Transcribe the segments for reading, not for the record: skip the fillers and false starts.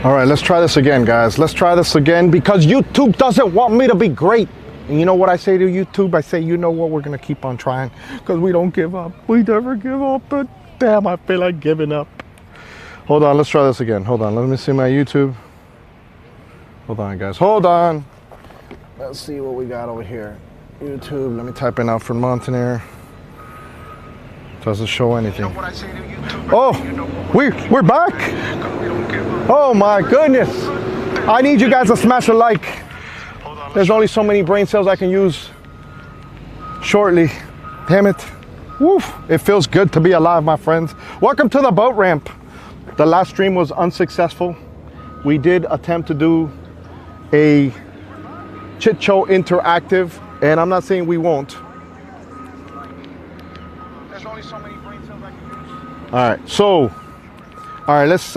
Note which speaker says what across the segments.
Speaker 1: All right, let's try this again, guys. Let's try this again because YouTube doesn't want me to be great. And you know what I say to YouTube? I say, you know what? We're going to keep on trying because we don't give up. We never give up, but damn, I feel like giving up. Hold on, let's try this again. Hold on, let me see my YouTube. Hold on, guys. Hold on. Let's see what we got over here. YouTube, let me type in Alfred Montaner. Doesn't show anything. You know what I say to YouTube? Oh, we're back. Oh my goodness. I need you guys to smash a like. There's only so many brain cells I can use shortly. Damn it. Woof. It feels good to be alive, my friends. Welcome to the boat ramp. The last stream was unsuccessful. We did attempt to do a Chit Show interactive, and I'm not saying we won't. There's only so many brain cells I can use. All right, so, all right, let's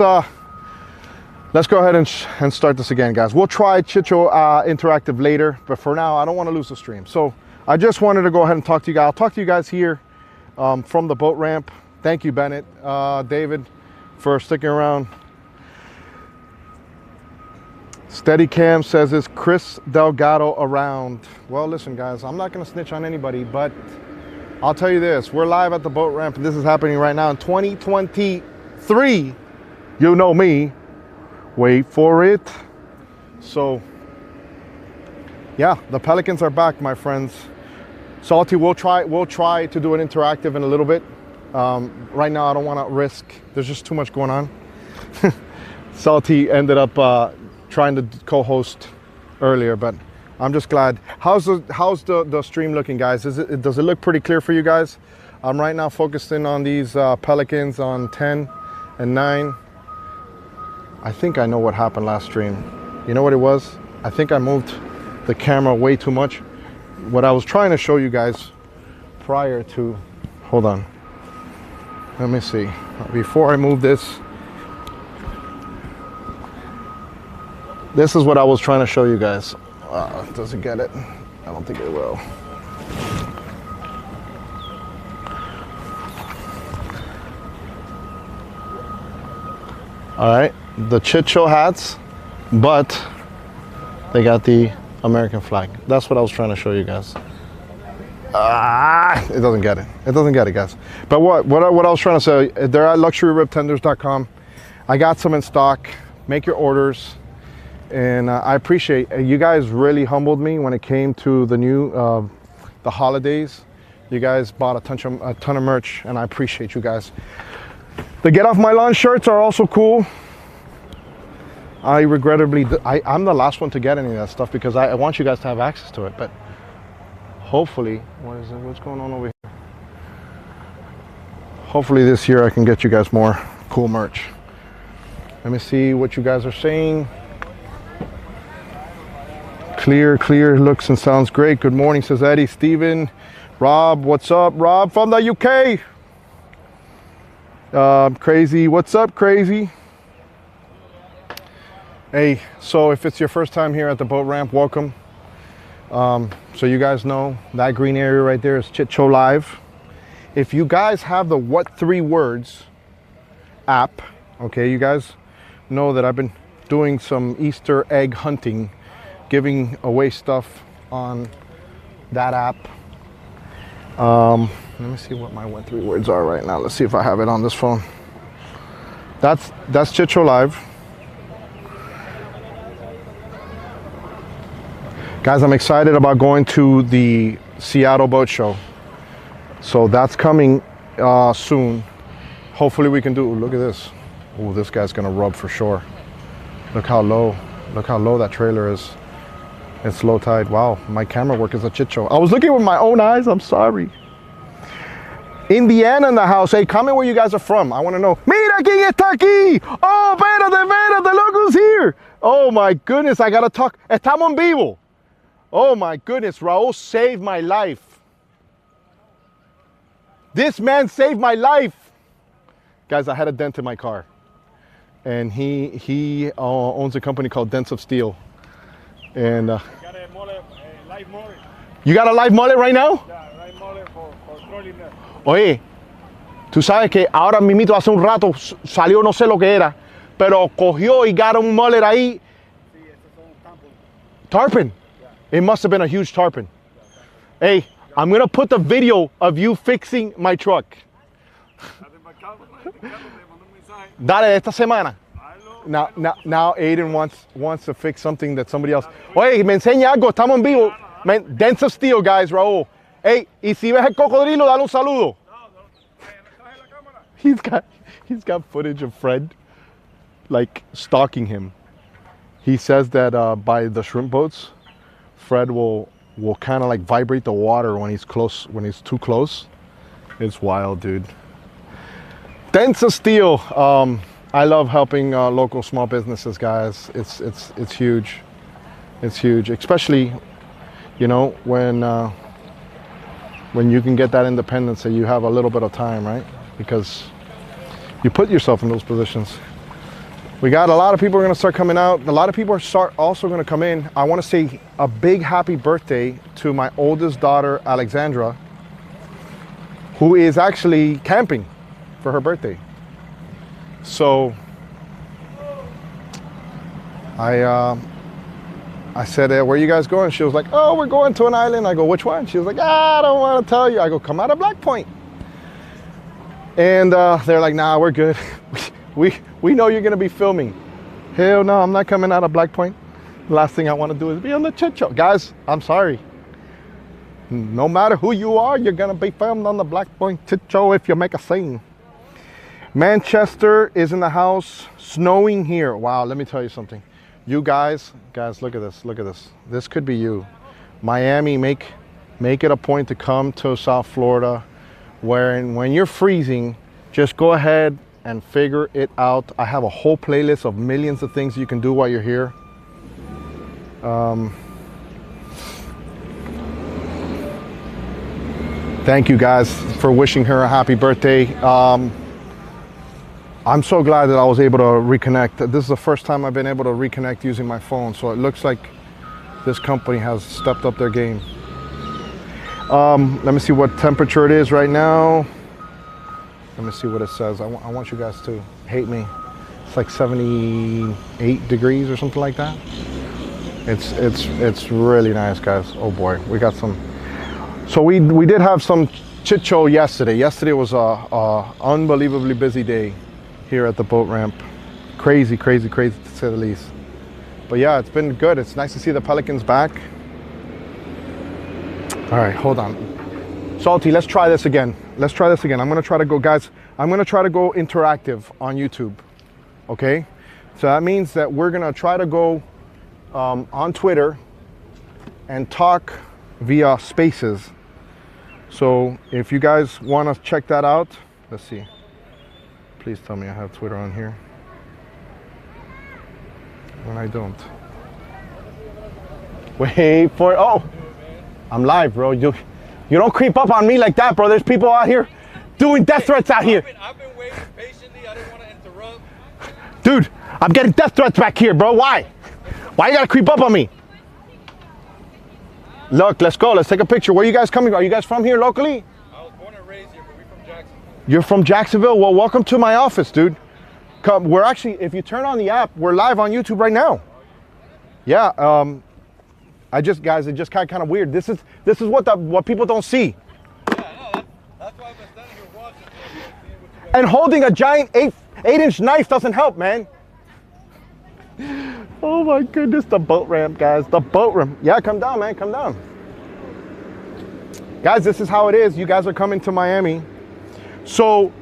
Speaker 1: go ahead and start this again, guys. We'll try Chit Show interactive later, but for now, I don't want to lose the stream. So I just wanted to go ahead and talk to you guys. I'll talk to you guys here from the boat ramp. Thank you, Bennett, David, for sticking around. Steadicam says, is Chris Delgado around? Well, listen, guys, I'm not going to snitch on anybody, but I'll tell you this. We're live at the boat ramp, and this is happening right now in 2023. You know me. Wait for it. So, yeah, the Pelicans are back, my friends. Salty, we'll try to do an interactive in a little bit. Right now, I don't want to risk. There's just too much going on. Salty ended up trying to co-host earlier, but I'm just glad. How's the stream looking, guys? Does it look pretty clear for you guys? I'm right now focusing on these Pelicans on 10 and 9. I think I know what happened last stream. You know what it was? I think I moved the camera way too much. What I was trying to show you guys prior to, hold on. Let me see. Before I move this, this is what I was trying to show you guys. Does it get it? I don't think it will. All right, the Chit Show hats, but they got the American flag. That's what I was trying to show you guys. It doesn't get it. It doesn't get it, guys. But what I was trying to say, they're at luxuryribtenders.com. I got some in stock. Make your orders. And I appreciate you guys. Really humbled me when it came to the new the holidays. You guys bought a ton of merch, and I appreciate you guys. The Get Off My Lawn shirts are also cool. I regrettably, I'm the last one to get any of that stuff because I want you guys to have access to it. But hopefully, what's going on over here? Hopefully this year I can get you guys more cool merch. Let me see what you guys are saying. Clear, looks and sounds great. Good morning, says Eddie. Steven, Rob, what's up? Rob from the UK. Crazy, what's up, Crazy? Hey, so if it's your first time here at the boat ramp, welcome. So you guys know that green area right there is Chit Show Live. If you guys have the What 3 Words app, okay, you guys know that I've been doing some Easter egg hunting, giving away stuff on that app. Let me see what my What 3 Words are right now. Let's see if I have it on this phone. That's Chit Show Live. Guys, I'm excited about going to the Seattle Boat Show. So that's coming soon. Hopefully we can do, look at this. Oh, this guy's gonna rub for sure. Look how low that trailer is. It's low tide. Wow, my camera work is a Chit Show. I was looking with my own eyes, I'm sorry. Indiana in the house. Hey, comment where you guys are from. I want to know. Mira quién está aquí. Oh, espérate, look who's here. Oh my goodness, I gotta talk. Estamos en vivo. Oh my goodness, Raul saved my life. This man saved my life. Guys, I had a dent in my car. And he owns a company called Dents of Steel. And
Speaker 2: got a live mullet.
Speaker 1: You got a live mullet right now?
Speaker 2: Yeah, live mullet for trolling there.
Speaker 1: Oye, tú sabes que ahora mismito hace un rato salió, no sé lo que era, pero cogió y got un mullet ahí. Tarpon. It must have been a huge tarpon. Hey, I'm gonna put the video of you fixing my truck. Dale, esta semana. Now Aiden wants to fix something that somebody else. Oye, me enseña algo, estamos en vivo. Man, Dents of Steel, guys, Raúl. Hey, y si ves el cocodrilo, dale un saludo. He's got footage of Fred, like, stalking him. He says that by the shrimp boats, Fred will kind of like vibrate the water when he's too close. It's wild, dude. Dents of Steel. I love helping local small businesses, guys. It's huge. It's huge, especially, you know, when you can get that independence, that you have a little bit of time, right? Because you put yourself in those positions. We got a lot of people are going to start coming out. A lot of people are also going to come in. I want to say a big happy birthday to my oldest daughter, Alexandra, who is actually camping for her birthday. So I said, where are you guys going? She was like, oh, we're going to an island. I go, which one? She was like, I don't want to tell you. I go, come out of Black Point. And they're like, nah, we're good. We know you're going to be filming. Hell no, I'm not coming out of Black Point. The last thing I want to do is be on the Chit Show. Guys, I'm sorry. No matter who you are, you're going to be filmed on the Black Point Chit Show if you make a scene. Manchester is in the house. Snowing here. Wow, let me tell you something. You guys, look at this. Look at this. This could be you. Miami, make it a point to come to South Florida, where when you're freezing, just go ahead and figure it out. I have a whole playlist of millions of things you can do while you're here. Thank you guys for wishing her a happy birthday. I'm so glad that I was able to reconnect. This is the first time I've been able to reconnect using my phone, so it looks like this company has stepped up their game. Let me see what temperature it is right now. Let me see what it says. I want you guys to hate me. It's like 78 degrees or something like that. It's really nice, guys. Oh boy, we got some. So we did have some Chit Show yesterday. Yesterday was a unbelievably busy day here at the boat ramp. Crazy to say the least. But yeah, it's been good. It's nice to see the Pelicans back. All right, hold on. Salty, let's try this again. I'm gonna try to go, guys, I'm gonna try to go interactive on YouTube, okay? So that means that we're gonna try to go on Twitter and talk via spaces. So if you guys wanna check that out, let's see. Please tell me I have Twitter on here. When I don't. Wait for it. Oh, I'm live, bro. You don't creep up on me like that, bro. There's people out here doing death threats out here.
Speaker 3: I've been waiting patiently. I didn't want to interrupt.
Speaker 1: Dude, I'm getting death threats back here, bro. Why? Why you gotta creep up on me? Look, let's go. Let's take a picture. Where are you guys coming from? Are you guys from here locally?
Speaker 3: I was born and raised here, but we're from Jacksonville.
Speaker 1: You're from Jacksonville? Well, welcome to my office, dude. Come, we're actually, if you turn on the app, we're live on YouTube right now. Yeah, it just got kind of weird. This is what people don't see.
Speaker 3: Yeah, no, that's why I've been standing here watching.
Speaker 1: And holding a giant 8-inch knife doesn't help, man. Oh my goodness, the boat ramp, guys. The boat ramp. Yeah, come down, man. Come down. Guys, this is how it is. You guys are coming to Miami. So,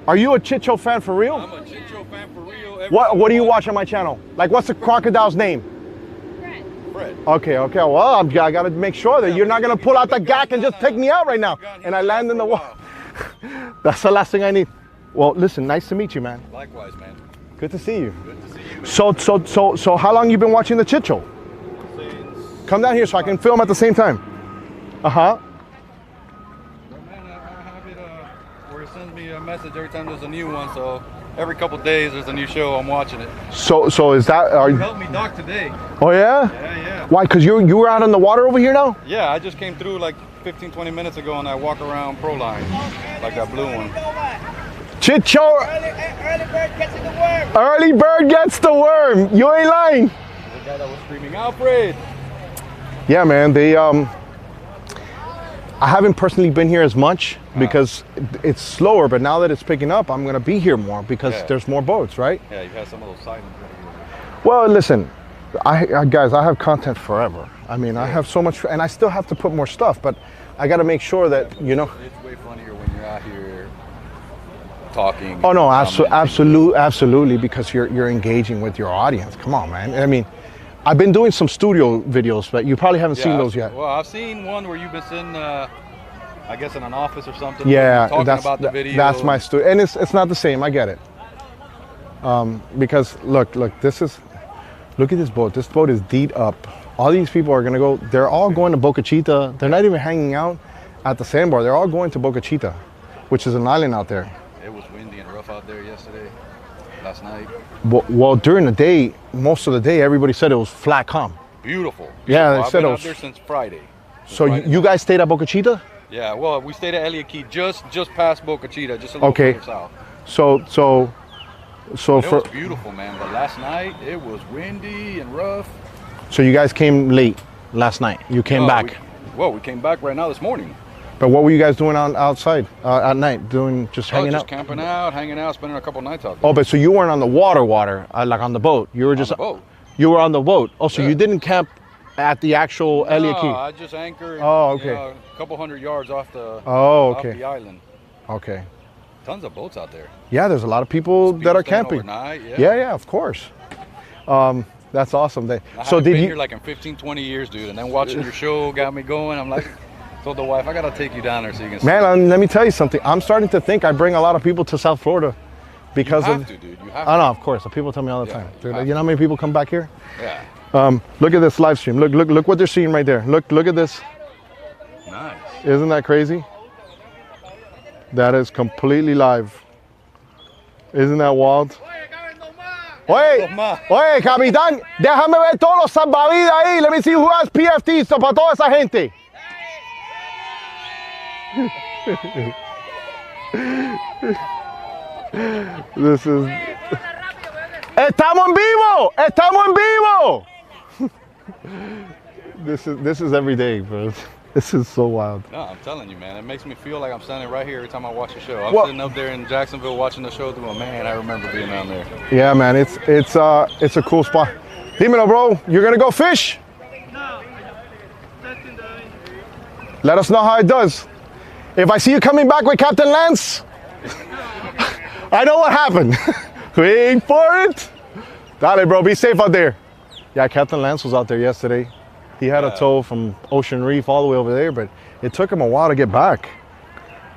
Speaker 1: are you a Chit Show fan for real?
Speaker 3: I'm a Chit Show fan for real.
Speaker 1: What do you watch on my channel? Like, what's the crocodile's name?
Speaker 3: Fred.
Speaker 1: Okay. Well, I got to make sure that you're not going to pull out the gack and just take me out right now. And I land in the water. That's the last thing I need. Well, listen, nice to meet you, man.
Speaker 3: Likewise, man.
Speaker 1: Good to see you.
Speaker 3: Good to see you, man.
Speaker 1: So how long you been watching the Chit Show? Come down here so I can film at the same time. Uh-huh.
Speaker 3: Well, man, I have it where it sends me a message every time there's a new one, so every couple days there's a new show, I'm watching it.
Speaker 1: So is that...
Speaker 3: You helped me dock today.
Speaker 1: Oh, yeah?
Speaker 3: Yeah.
Speaker 1: Why? Because you were out on the water over here now?
Speaker 3: Yeah, I just came through like 15, 20 minutes ago and I walk around Pro Line, like that blue one.
Speaker 1: Chit Show.
Speaker 2: Early bird catching the worm.
Speaker 1: Early bird gets the worm. You ain't lying.
Speaker 3: The guy that was screaming, Alfred.
Speaker 1: Yeah, man. They I haven't personally been here as much because it's slower. But now that it's picking up, I'm gonna be here more because there's more boats, right?
Speaker 3: Yeah, you've had some of those sightings right here.
Speaker 1: Well, listen, guys, I have content forever. I mean, I have so much, and I still have to put more stuff. But I got to make sure that you know.
Speaker 3: It's way funnier when you're out here talking.
Speaker 1: Oh no, absolutely, because you're engaging with your audience. Come on, man. I mean, I've been doing some studio videos, but you probably haven't seen those yet.
Speaker 3: Well, I've seen one where you've been sitting, I guess, in an office or something.
Speaker 1: Yeah,
Speaker 3: talking about the video.
Speaker 1: That's my studio, and it's not the same. I get it. Because look, look at this boat. This boat is deed up. All these people are gonna go. They're all going to Boca Chica. They're not even hanging out at the sandbar. They're all going to Boca Chica, which is an island out there.
Speaker 3: It was windy and rough out there yesterday, last night.
Speaker 1: Well, during the day, most of the day, everybody said it was flat calm.
Speaker 3: Beautiful.
Speaker 1: Yeah, they
Speaker 3: I've
Speaker 1: said
Speaker 3: been
Speaker 1: it
Speaker 3: out
Speaker 1: was.
Speaker 3: there since Friday.
Speaker 1: So you guys stayed at Boca Chica?
Speaker 3: Yeah, well, we stayed at Elliott Key, just past Boca Chica, just a little further south.
Speaker 1: So
Speaker 3: It was beautiful, man. But last night it was windy and rough.
Speaker 1: So you guys came late last night. You came back.
Speaker 3: We came back right now this morning.
Speaker 1: But what were you guys doing outside at night? Just hanging out?
Speaker 3: Camping out, hanging out, spending a couple nights out there.
Speaker 1: Oh, but so you weren't on the water, like on the boat. You were just
Speaker 3: on the boat.
Speaker 1: You were on the boat. Oh, so you didn't camp at the actual Elliott Key?
Speaker 3: No, I just anchored.
Speaker 1: Oh, okay.
Speaker 3: A couple hundred yards off the
Speaker 1: off
Speaker 3: the island.
Speaker 1: Okay.
Speaker 3: Tons of boats out there.
Speaker 1: Yeah, there's a lot of people that are camping.
Speaker 3: Overnight,
Speaker 1: yeah, of course. That's awesome.
Speaker 3: I haven't been here like in 15, 20 years, dude. And then watching your show got me going. I'm like, told the wife, I gotta take you down there so you can see.
Speaker 1: Man, let me tell you something. I'm starting to think I bring a lot of people to South Florida because
Speaker 3: you have to, dude. You have to.
Speaker 1: Oh no, of course. People tell me all the time. Dude, you know how many people come back here?
Speaker 3: Yeah.
Speaker 1: Look at this live stream. Look what they're seeing right there. Look at this.
Speaker 3: Nice.
Speaker 1: Isn't that crazy? That is completely live. Isn't that wild? Oye, capitán, déjame ver todos los salvavidas ahí. Let me see who has PFTs para toda esa gente. This is. ¡Estamos en vivo! ¡Estamos en vivo! This is every day, bro. This is so wild.
Speaker 3: No, I'm telling you, man. It makes me feel like I'm standing right here every time I watch the show. I'm sitting up there in Jacksonville watching the show. Going, man, I remember being down there.
Speaker 1: Yeah, man. It's a cool spot. Dímelo, bro. You're gonna go fish?
Speaker 2: No.
Speaker 1: Let us know how it does. If I see you coming back with Captain Lance, I know what happened. Wait for it. Dale, bro. Be safe out there. Yeah, Captain Lance was out there yesterday. He had a tow from Ocean Reef all the way over there, but it took him a while to get back.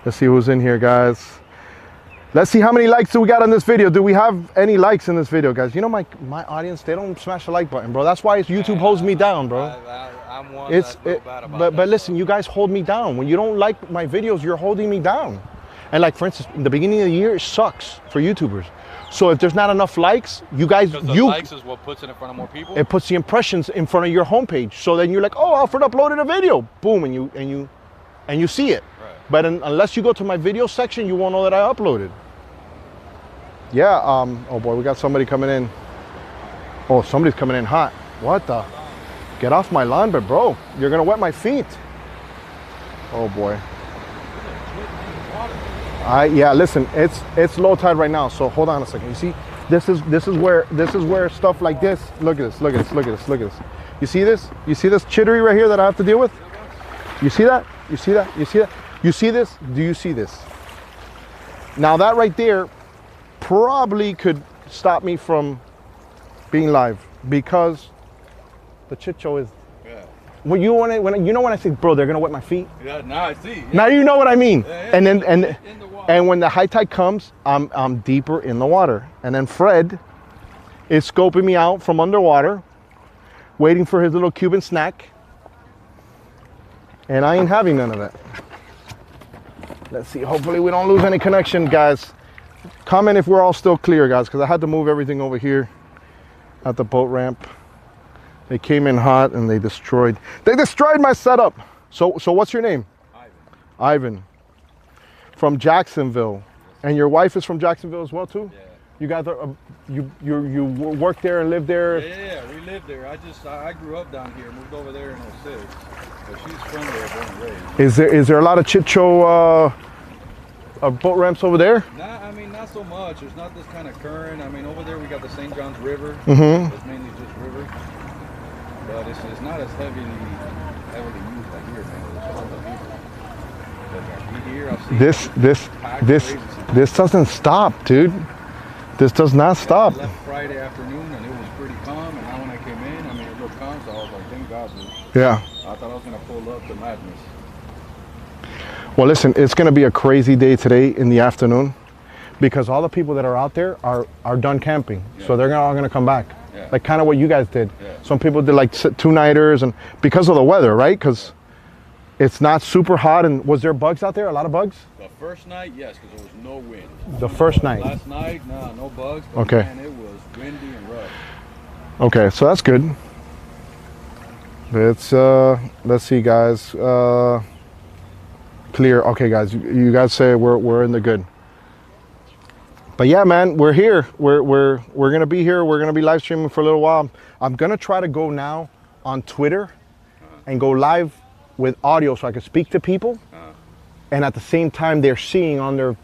Speaker 1: Let's see who's in here, guys. Let's see how many likes do we got on this video. Do we have any likes in this video, guys? You know my audience, they don't smash the like button, bro. That's why YouTube holds me down, bro.
Speaker 3: I'm one that's bad about
Speaker 1: but
Speaker 3: that
Speaker 1: listen, you guys hold me down. When you don't like my videos, you're holding me down. And like, for instance, in the beginning of the year, it sucks for YouTubers. So if there's not enough likes, you guys,
Speaker 3: likes is what puts it in front of more people.
Speaker 1: It puts the impressions in front of your homepage. So then you're like, oh, Alfred uploaded a video. Boom, and you see it.
Speaker 3: Right.
Speaker 1: But unless you go to my video section, you won't know that I uploaded. Yeah. Oh boy, we got somebody coming in. Oh, somebody's coming in hot. What the? Get off my lawn, but bro, you're gonna wet my feet. Oh boy. Yeah, listen, it's low tide right now, so hold on a second. You see, this is where stuff like this. Look at this. You see this? You see this chittery right here that I have to deal with? You see that? You see that? You see that? You see this? Do you see this? Now that right there probably could stop me from being live because the Chit Show is. When I say, bro, they're gonna wet my feet.
Speaker 3: Yeah, now I see. Yeah.
Speaker 1: Now you know what I mean.
Speaker 3: Yeah,
Speaker 1: And when the high tide comes, I'm deeper in the water. And then Fred is scoping me out from underwater, waiting for his little Cuban snack. And I ain't having none of that. Let's see. Hopefully we don't lose any connection, guys. Comment if we're all still clear, guys, because I had to move everything over here at the boat ramp. They came in hot and they destroyed my setup. So what's your name?
Speaker 3: Ivan.
Speaker 1: Ivan. From Jacksonville.
Speaker 3: Yes,
Speaker 1: And your wife is from Jacksonville as well too?
Speaker 3: Yeah.
Speaker 1: You guys are you work there and live there?
Speaker 3: Yeah, we lived there. I grew up down here, moved over there in '06. But she's from there, born and raised.
Speaker 1: Is there a lot of Chit Show boat ramps over there?
Speaker 3: Nah, I mean not so much. There's not this kind of current. I mean over there we got the St. John's River.
Speaker 1: Mm-hmm.
Speaker 3: It's mainly just river. But it's not as heavily used like here, man. There's all the people. But here I've seen
Speaker 1: This doesn't stop, dude. This does not stop.
Speaker 3: I left Friday afternoon and it was pretty calm, and now when I came in, I mean it looked calm, so I was like, thank God, dude.
Speaker 1: Yeah.
Speaker 3: I thought I was gonna pull up the madness.
Speaker 1: Well, listen, it's gonna be a crazy day today in the afternoon, because all the people that are out there are done camping, so they're all gonna come back.
Speaker 3: Yeah.
Speaker 1: Like kind of what you guys did.
Speaker 3: Yeah.
Speaker 1: Some people did like 2-nighters, and because of the weather, right? Because it's not super hot. And was there bugs out there? A lot of bugs?
Speaker 3: The first night, yes, because there was no wind.
Speaker 1: The first night.
Speaker 3: Last night, no bugs. But
Speaker 1: Okay.
Speaker 3: Man, it was windy and rough.
Speaker 1: Okay, so that's good. It's let's see, guys. Clear. Okay, guys, you guys say we're in the good. But yeah, man, we're here. We're gonna be here. We're gonna be live streaming for a little while. I'm gonna try to go now on Twitter and go live with audio, so I can speak to people, and at the same time they're seeing on their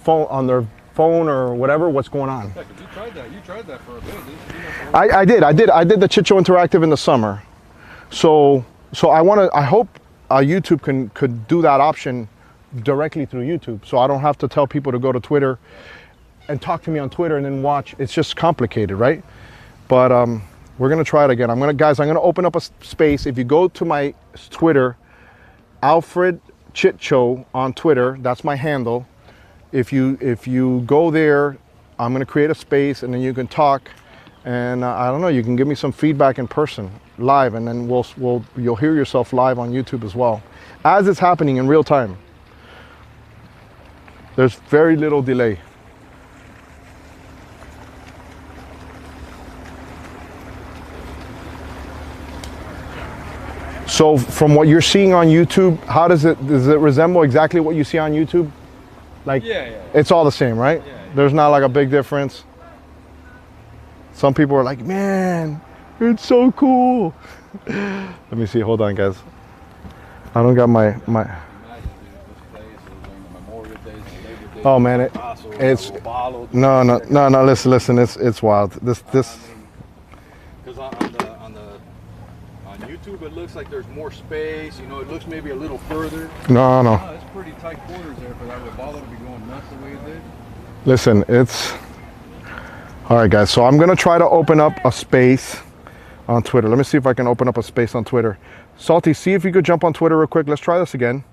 Speaker 1: phone or whatever what's going on.
Speaker 3: Yeah, 'cause you tried that for a bit, didn't you?
Speaker 1: I did the Chit Show Interactive in the summer. So I hope YouTube could do that option directly through YouTube, so I don't have to tell people to go to Twitter and talk to me on Twitter and then watch. It's just complicated, right? But we're gonna try it again. I'm gonna open up a space. If you go to my Twitter, Alfred Chit Show on Twitter, that's my handle. If you go there, I'm gonna create a space, and then you can talk, and I don't know, you can give me some feedback in person, live, and then you'll hear yourself live on YouTube as well, as it's happening in real time. There's very little delay. So from what you're seeing on YouTube, how does it resemble exactly what you see on YouTube? Like,
Speaker 3: Yeah.
Speaker 1: it's all the same, right?
Speaker 3: Yeah.
Speaker 1: There's not like a big difference. Some people are like, man, it's so cool. Let me see, hold on, guys. I don't got my.
Speaker 3: Imagine, dude, this place is on the Memorial Days and Labor Day.
Speaker 1: Oh man, it's no. Listen, it's wild. This.
Speaker 3: Because on YouTube it looks like there's more space. You know, it looks maybe a little further.
Speaker 1: No.
Speaker 3: It's pretty tight quarters there for that Robalo to be going nuts the way it did.
Speaker 1: Listen, it's all right, guys. So I'm gonna try to open up a space on Twitter. Let me see if I can open up a space on Twitter. Salty, see if you could jump on Twitter real quick. Let's try this again.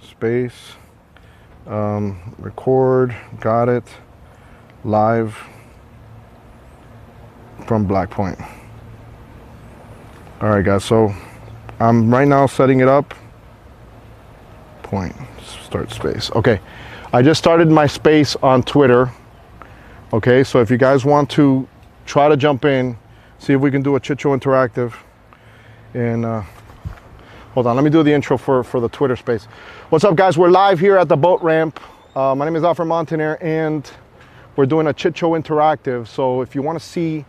Speaker 1: Space, record, got it, live from Black Point. All right, guys, so I'm right now setting it up. Point, start space. Okay, I just started my space on Twitter. Okay, so if you guys want to try to jump in, see if we can do a Chit Show Interactive. And hold on, let me do the intro for the Twitter space. What's up, guys? We're live here at the boat ramp. My name is Alfred Montaner, and we're doing a Chit Show Interactive. So if you want to see,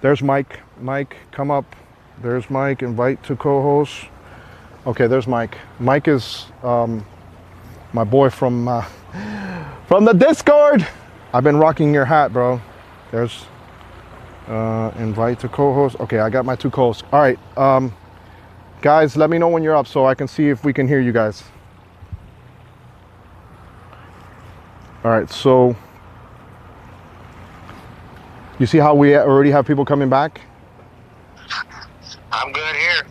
Speaker 1: there's Mike. Mike, come up. There's Mike, invite to co-host. Okay, there's Mike. Mike is my boy from the Discord. I've been rocking your hat, bro. There's invite to co-host. Okay, I got my two co-hosts. All right, guys, let me know when you're up so I can see if we can hear you guys. All right, so you see how we already have people coming back?
Speaker 2: I'm good here.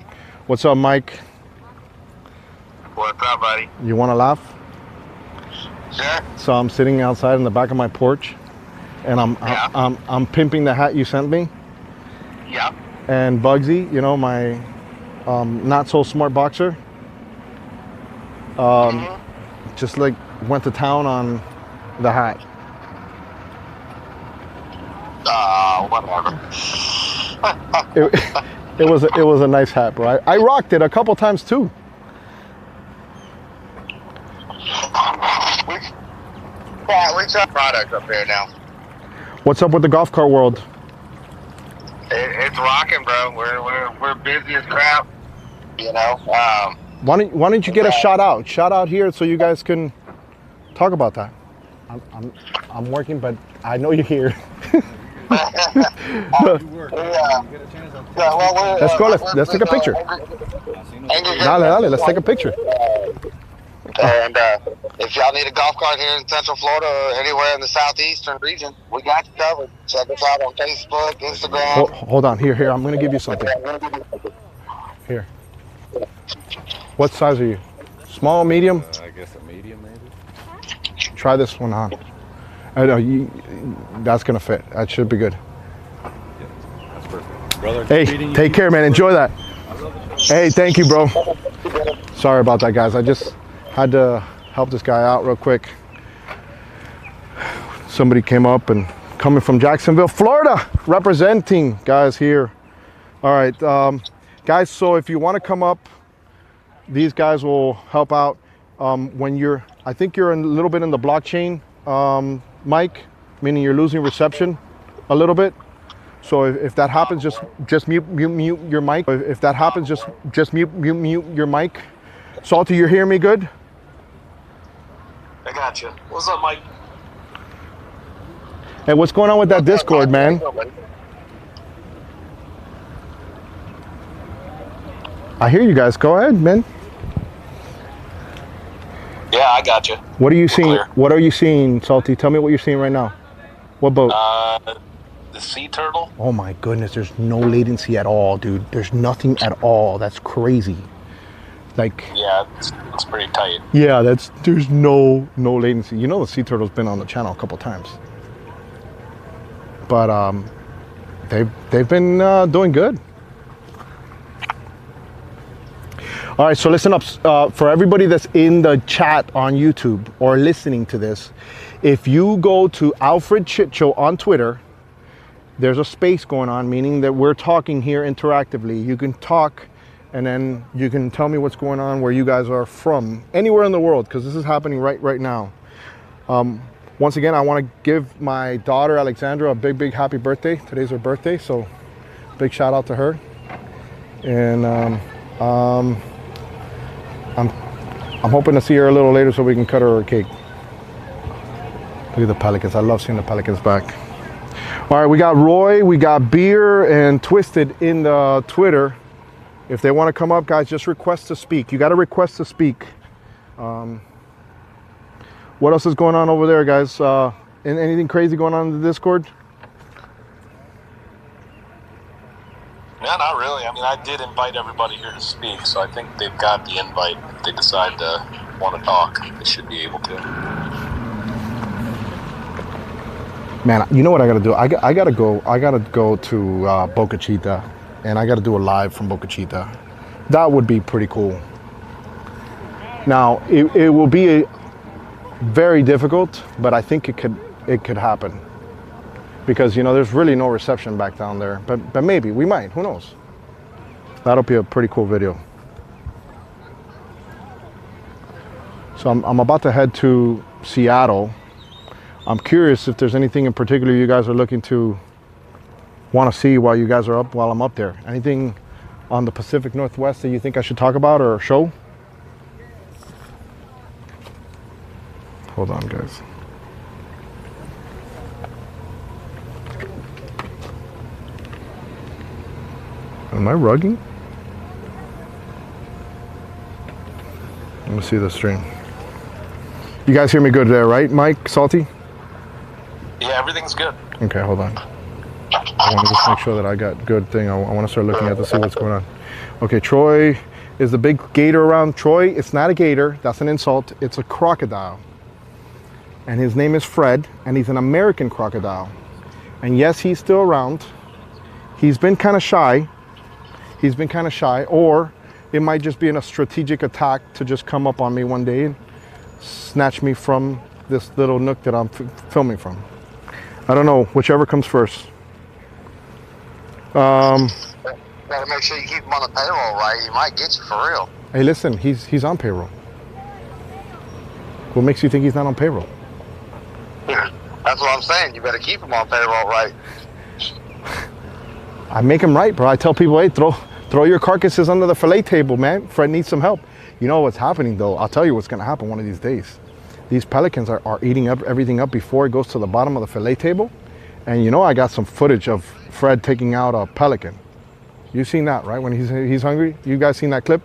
Speaker 1: What's up, Mike?
Speaker 2: What's up, buddy?
Speaker 1: You want to laugh?
Speaker 2: Sure.
Speaker 1: So I'm sitting outside in the back of my porch, and I'm pimping the hat you sent me.
Speaker 2: Yep.
Speaker 1: And Bugsy, you know, my not so smart boxer, just like went to town on the hat.
Speaker 2: Whatever.
Speaker 1: It was a nice hat, bro. I rocked it a couple times too.
Speaker 2: we sell products up here now.
Speaker 1: What's up with the golf cart world?
Speaker 2: It's rocking, bro. We're busy as crap. You know.
Speaker 1: Why don't you get a shout out here so you guys can talk about that? I'm working, but I know you're here. Let's go. Let's take a picture. Dale, let's take a picture.
Speaker 2: And if y'all need a golf cart here in Central Florida or anywhere in the southeastern region, we got you covered. Check us out on Facebook, Instagram.
Speaker 1: Hold on. Here. I'm going to give you something. Here. What size are you? Small, medium?
Speaker 3: I guess a medium, maybe.
Speaker 1: Try this one on. I know that's going to fit. That should be good.
Speaker 3: Yeah, that's perfect. Brother,
Speaker 1: hey, take care, man. Enjoy that. Hey, thank you, bro. Sorry about that, guys. I just had to help this guy out real quick. Somebody came up and coming from Jacksonville, Florida, representing guys here. All right, guys, so if you want to come up, these guys will help out. When I think you're a little bit in the blockchain, mic, meaning you're losing reception a little bit. So if that happens, just mute your mic. If that happens, just mute your mic. Salty, you hear me good?
Speaker 4: I got you. What's up, Mike?
Speaker 1: Hey, what's going on with that Discord, man? I hear you guys. Go ahead, man.
Speaker 4: Yeah, I got you.
Speaker 1: What are you seeing?
Speaker 4: Clear.
Speaker 1: What are you seeing, Salty? Tell me what you're seeing right now. What boat?
Speaker 4: The sea turtle.
Speaker 1: Oh my goodness, there's no latency at all, dude. There's nothing at all. That's crazy. Like,
Speaker 4: yeah, it's pretty tight.
Speaker 1: Yeah, there's no latency. You know, the sea turtle's been on the channel a couple times, but they've been doing good. All right, so listen up, for everybody that's in the chat on YouTube or listening to this. If you go to Alfred Chit Show on Twitter, there's a space going on, meaning that we're talking here interactively. You can talk, and then you can tell me what's going on, where you guys are from, anywhere in the world, because this is happening right now. Once again, I want to give my daughter Alexandra a big happy birthday. Today's her birthday, so big shout out to her. And I'm hoping to see her a little later so we can cut her a cake. Look at the pelicans. I love seeing the pelicans back. All right, we got Roy, we got Beer and Twisted in the Twitter. If they want to come up, guys, just request to speak. You got to request to speak. What else is going on over there, guys? Anything crazy going on in the Discord?
Speaker 4: No, not really. I mean, I did invite everybody here to speak, so I think they've got the invite. If they decide to want to talk, they should be able to.
Speaker 1: Man, you know what I got to do? I got to go to Boca Chica, and I got to do a live from Boca Chica. That would be pretty cool. Now, it will be very difficult, but I think it could happen. Because, you know, there's really no reception back down there. But maybe, we might, who knows? That'll be a pretty cool video. So I'm about to head to Seattle. I'm curious if there's anything in particular you guys are looking to want to see while you guys are up, while I'm up there. Anything on the Pacific Northwest that you think I should talk about or show? Hold on, guys. Am I rugging? Let me see the stream. You guys hear me good there, right, Mike, Salty?
Speaker 4: Yeah, everything's good.
Speaker 1: Okay, hold on. I want to just make sure that I got good thing. I want to start looking at to see what's going on. Okay, Troy is the big gator around. Troy, it's not a gator. That's an insult. It's a crocodile. And his name is Fred, and he's an American crocodile. And yes, he's still around. He's been kind of shy. Or it might just be in a strategic attack to just come up on me one day and snatch me from this little nook that I'm filming from. I don't know, whichever comes first.
Speaker 2: Gotta make sure you keep him on the payroll, right? He might get you for real.
Speaker 1: Hey, listen, he's on payroll. What makes you think he's not on payroll?
Speaker 2: That's what I'm saying. You better keep them on payroll, right?
Speaker 1: I make them right, bro. I tell people, hey, throw your carcasses under the fillet table, man. Fred needs some help. You know what's happening, though? I'll tell you what's going to happen one of these days. These pelicans are eating up everything up before it goes to the bottom of the fillet table. And you know I got some footage of Fred taking out a pelican. You seen that, right? When he's hungry? You guys seen that clip?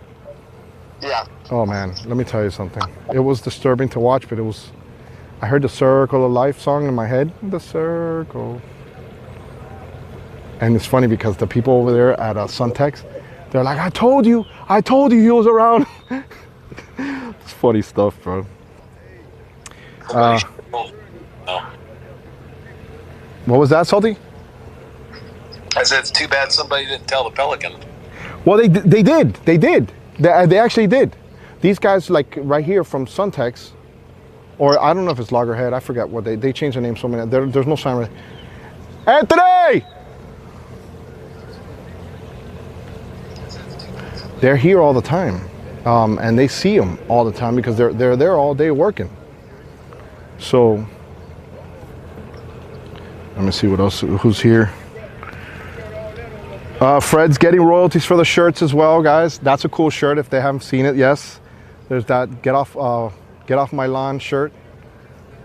Speaker 2: Yeah.
Speaker 1: Oh, man. Let me tell you something. It was disturbing to watch, but I heard the Circle of Life song in my head. The Circle. And it's funny because the people over there at Suntex, they're like, I told you he was around. It's funny stuff, bro. What was that, Salty?
Speaker 4: I said it's too bad somebody didn't tell the pelican.
Speaker 1: Well, they did. They actually did. These guys, like right here from Suntex, or I don't know if it's Loggerhead. I forget what they changed the name so many. There's no sign. Anthony! They're here all the time, and they see them all the time because they're there all day working. So let me see what else. Who's here? Fred's getting royalties for the shirts as well, guys. That's a cool shirt if they haven't seen it. Yes, there's that get off my lawn shirt.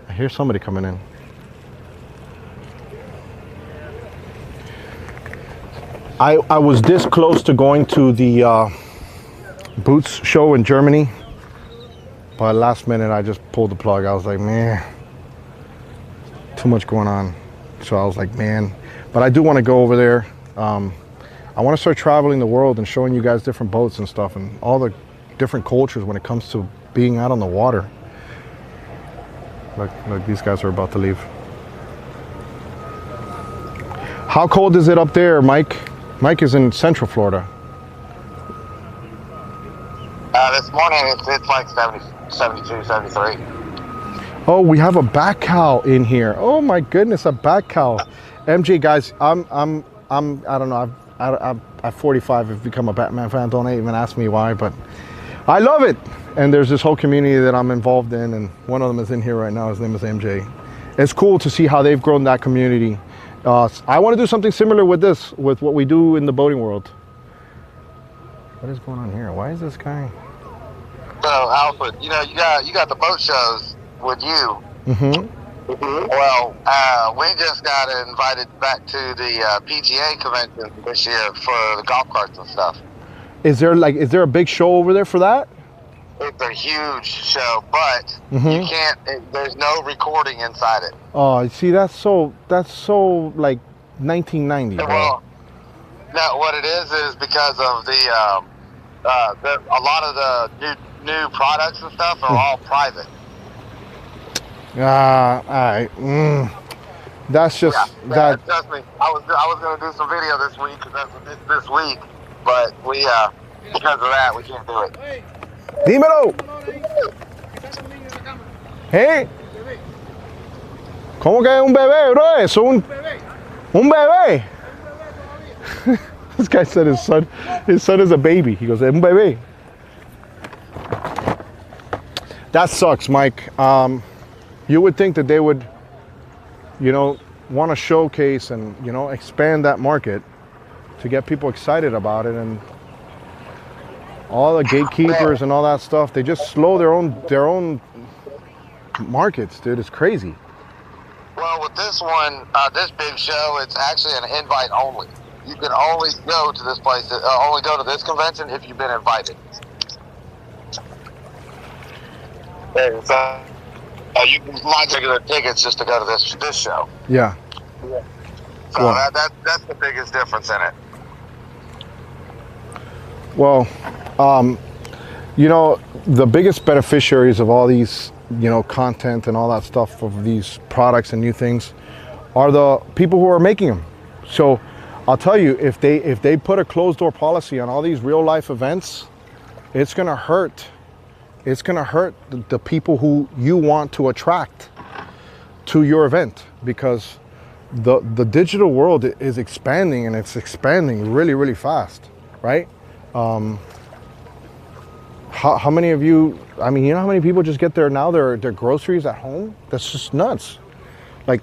Speaker 1: I hear somebody coming in. I was this close to going to the Boots show in Germany, but last minute I just pulled the plug. I was like, man, too much going on. So I was like, man, but I do want to go over there. I want to start traveling the world and showing you guys different boats and stuff and all the different cultures when it comes to being out on the water. Look, these guys are about to leave. How cold is it up there, Mike? Mike is in Central Florida.
Speaker 2: This morning it's like 70, 72, 73.
Speaker 1: Oh, we have a back cow in here. Oh my goodness, a back cow. MJ, guys, I don't know. At 45, I've become a Batman fan. Don't even ask me why, but I love it. And there's this whole community that I'm involved in, and one of them is in here right now. His name is MJ. It's cool to see how they've grown that community. I want to do something similar with this, with what we do in the boating world. What is going on here? Why is this guy?
Speaker 2: So, Alfred, you got the boat shows with you.
Speaker 1: Mm-hmm.
Speaker 2: Well, we just got invited back to the PGA convention this year for the golf carts and stuff.
Speaker 1: Is there a big show over there for that?
Speaker 2: It's a huge show, but you can't. There's no recording inside it.
Speaker 1: Oh, see, that's so like 1990. Bro.
Speaker 2: Well, no, what it is because of a lot of the new products and stuff are all private.
Speaker 1: All right. That's just that.
Speaker 2: Trust me, I was gonna do some video this week because that's this week, but we because of that we can't do it.
Speaker 1: Dímelo. Hey. ¿Cómo que es un bebé, bro? Es un bebé. This guy said his son is a baby. He goes, un bebé. That sucks, Mike. You would think that they would, want to showcase and, expand that market to get people excited about it, and all the gatekeepers and all that stuff, they just slow their own markets, dude. It's crazy.
Speaker 2: Well, with this one, this big show, it's actually an invite only. You can only go to this place, only go to this convention if you've been invited. And so, you can buy regular tickets just to go to this show.
Speaker 1: Yeah.
Speaker 2: So that's the biggest difference in it.
Speaker 1: Well, the biggest beneficiaries of all these, content and all that stuff of these products and new things are the people who are making them. So I'll tell you, if they put a closed door policy on all these real life events, it's going to hurt. It's going to hurt the people who you want to attract to your event, because the digital world is expanding, and it's expanding really, really fast, right? How many of you, you know how many people just get their groceries at home? That's just nuts. Like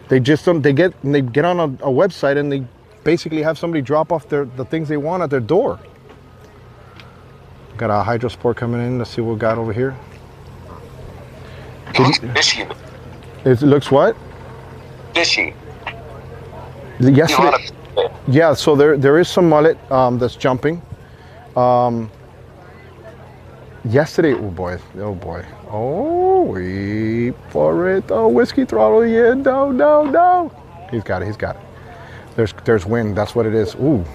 Speaker 1: they just don't. They get on a website and they basically have somebody drop off the things they want at their door. Got a hydro sport coming in. Let's see what we got over here.
Speaker 4: It looks fishy.
Speaker 1: It looks what?
Speaker 4: Fishy.
Speaker 1: Yesterday, yeah. So there is some mullet that's jumping. Yesterday, oh boy, oh wait for it. Oh, whiskey throttle, yeah, no. He's got it. There's wind. That's what it is. Ooh,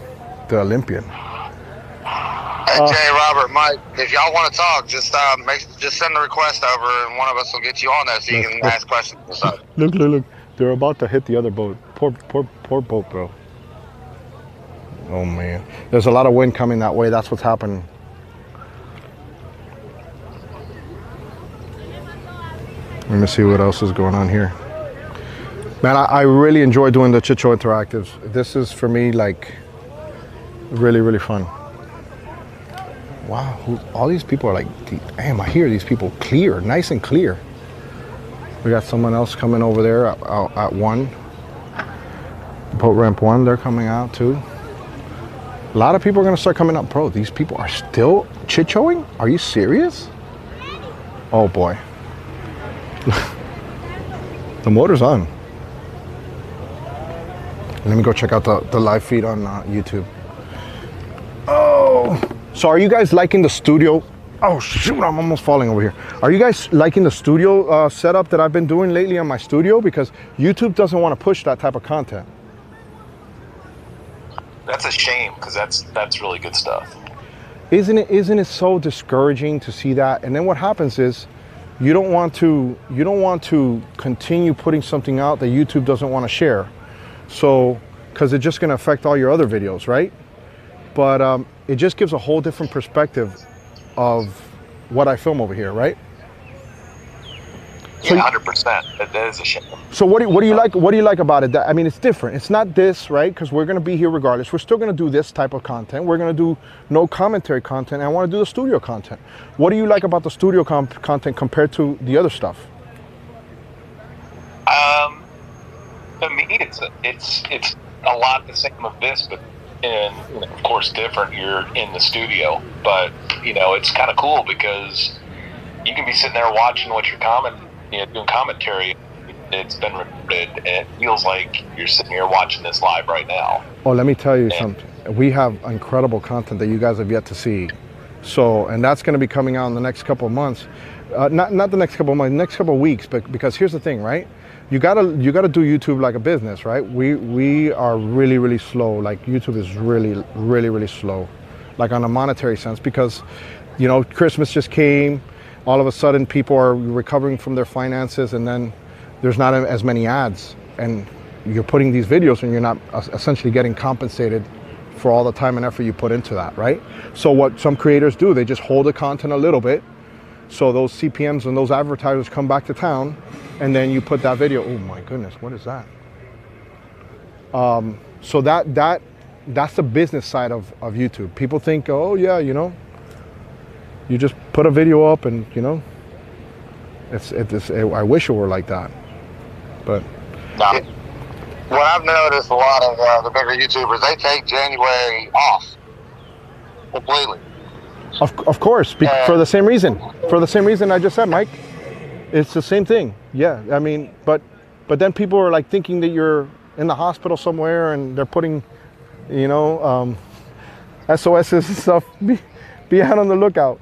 Speaker 1: the Olympian.
Speaker 2: Hey, Jay, Robert, Mike, if y'all want to talk, just send the request over, and one of us will get you on there so you can ask questions and stuff.
Speaker 1: Look. They're about to hit the other boat. Poor boat, bro. Oh man, there's a lot of wind coming that way. That's what's happening. Let me see what else is going on here. Man, I really enjoy doing the Chit Show Interactives. This is, for me, like, really, really fun. Wow, all these people are like, damn, I hear these people clear, nice and clear. We got someone else coming over there at 1. Boat ramp 1, they're coming out too. A lot of people are gonna start coming up. Bro, these people are still chit showing? Are you serious? Oh boy. The motor's on. Let me go check out the live feed on YouTube. Oh, so are you guys liking the studio? Oh shoot, I'm almost falling over here. Are you guys liking the studio setup that I've been doing lately on my studio? Because YouTube doesn't want to push that type of content.
Speaker 4: That's a shame, because that's really good stuff.
Speaker 1: Isn't it so discouraging to see that? And then what happens is you don't want to continue putting something out that YouTube doesn't want to share. So, because it's just going to affect all your other videos, right? But it just gives a whole different perspective of what I film over here, right?
Speaker 4: So, yeah, 100%. That is a shame.
Speaker 1: So what do you like? What do you like about it? I mean, it's different. It's not this, right? Because we're going to be here regardless. We're still going to do this type of content. We're going to do no commentary content. And I want to do the studio content. What do you like about the studio content compared to the other stuff?
Speaker 4: To me, it's a lot the same of this, but of course different. You're in the studio, but it's kind of cool because you can be sitting there watching what you're doing commentary. It's been recorded, and it feels like you're sitting here watching this live right now.
Speaker 1: Oh, let me tell you something. We have incredible content that you guys have yet to see. So, and that's going to be coming out in the next couple of months. Not the next couple of months, next couple of weeks. But because here's the thing, right? You gotta do YouTube like a business, right? We are really, really slow. Like YouTube is really, really, really slow, like on a monetary sense, because Christmas just came. All of a sudden, people are recovering from their finances, and then there's not as many ads, and you're putting these videos and you're not essentially getting compensated for all the time and effort you put into that, right? So what some creators do, they just hold the content a little bit, so those CPMs and those advertisers come back to town, and then you put that video. Oh my goodness, what is that? So that's the business side of YouTube. People think, oh yeah, you just put a video up and I wish it were like that, but.
Speaker 2: No. What I've noticed, a lot of the bigger YouTubers, they take January off completely.
Speaker 1: Of course, for the same reason. For the same reason I just said, Mike. It's the same thing. Yeah, I mean, but then people are like thinking that you're in the hospital somewhere, and they're putting, SOSs and stuff. Be out on the lookout.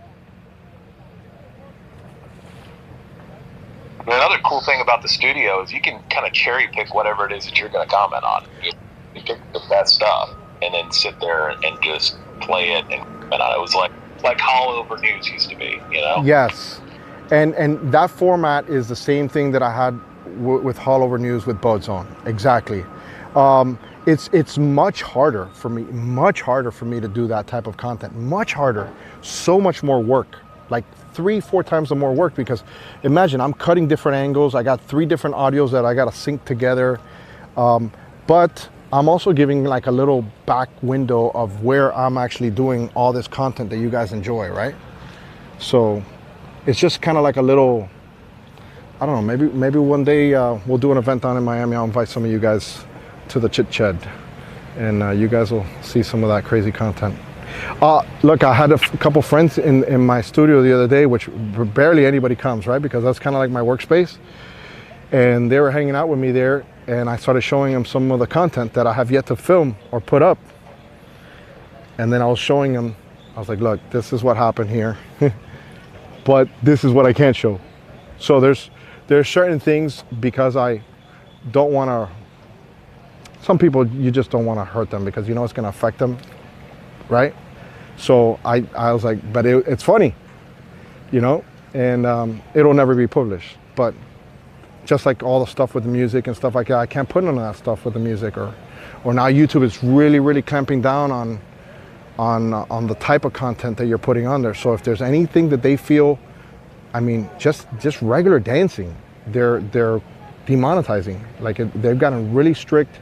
Speaker 4: Another cool thing about the studio is you can kind of cherry pick whatever it is that you're going to comment on. You pick the best stuff and then sit there and just play it. And it was like Hollow Over News used to be,
Speaker 1: Yes, and that format is the same thing that I had with Hollow Over News with Budzone. Exactly. It's much harder for me to do that type of content. Much harder. So much more work. Like 3-4 times the more work, because imagine I'm cutting different angles. I got 3 different audios that I got to sync together. But I'm also giving like a little back window of where I'm actually doing all this content that you guys enjoy, right? So it's just kind of like a little I don't know, maybe one day we'll do an event down in Miami. I'll invite some of you guys to the Chit Shed, and you guys will see some of that crazy content. Look, I had a couple friends in my studio the other day, which barely anybody comes, right? Because that's kind of like my workspace. And they were hanging out with me there, and I started showing them some of the content that I have yet to film or put up. And then I was showing them, I was like, look, this is what happened here, but this is what I can't show. So there's certain things, because I don't want to, some people, you just don't want to hurt them because you know it's going to affect them, right? So I was like, but it's funny, you know, and it'll never be published. But just like all the stuff with the music and stuff like that, I can't put none of that stuff with the music, or now YouTube is really clamping down on the type of content that you're putting on there. So if there's anything that they feel, I mean, just regular dancing, they're demonetizing. Like they've gotten really strict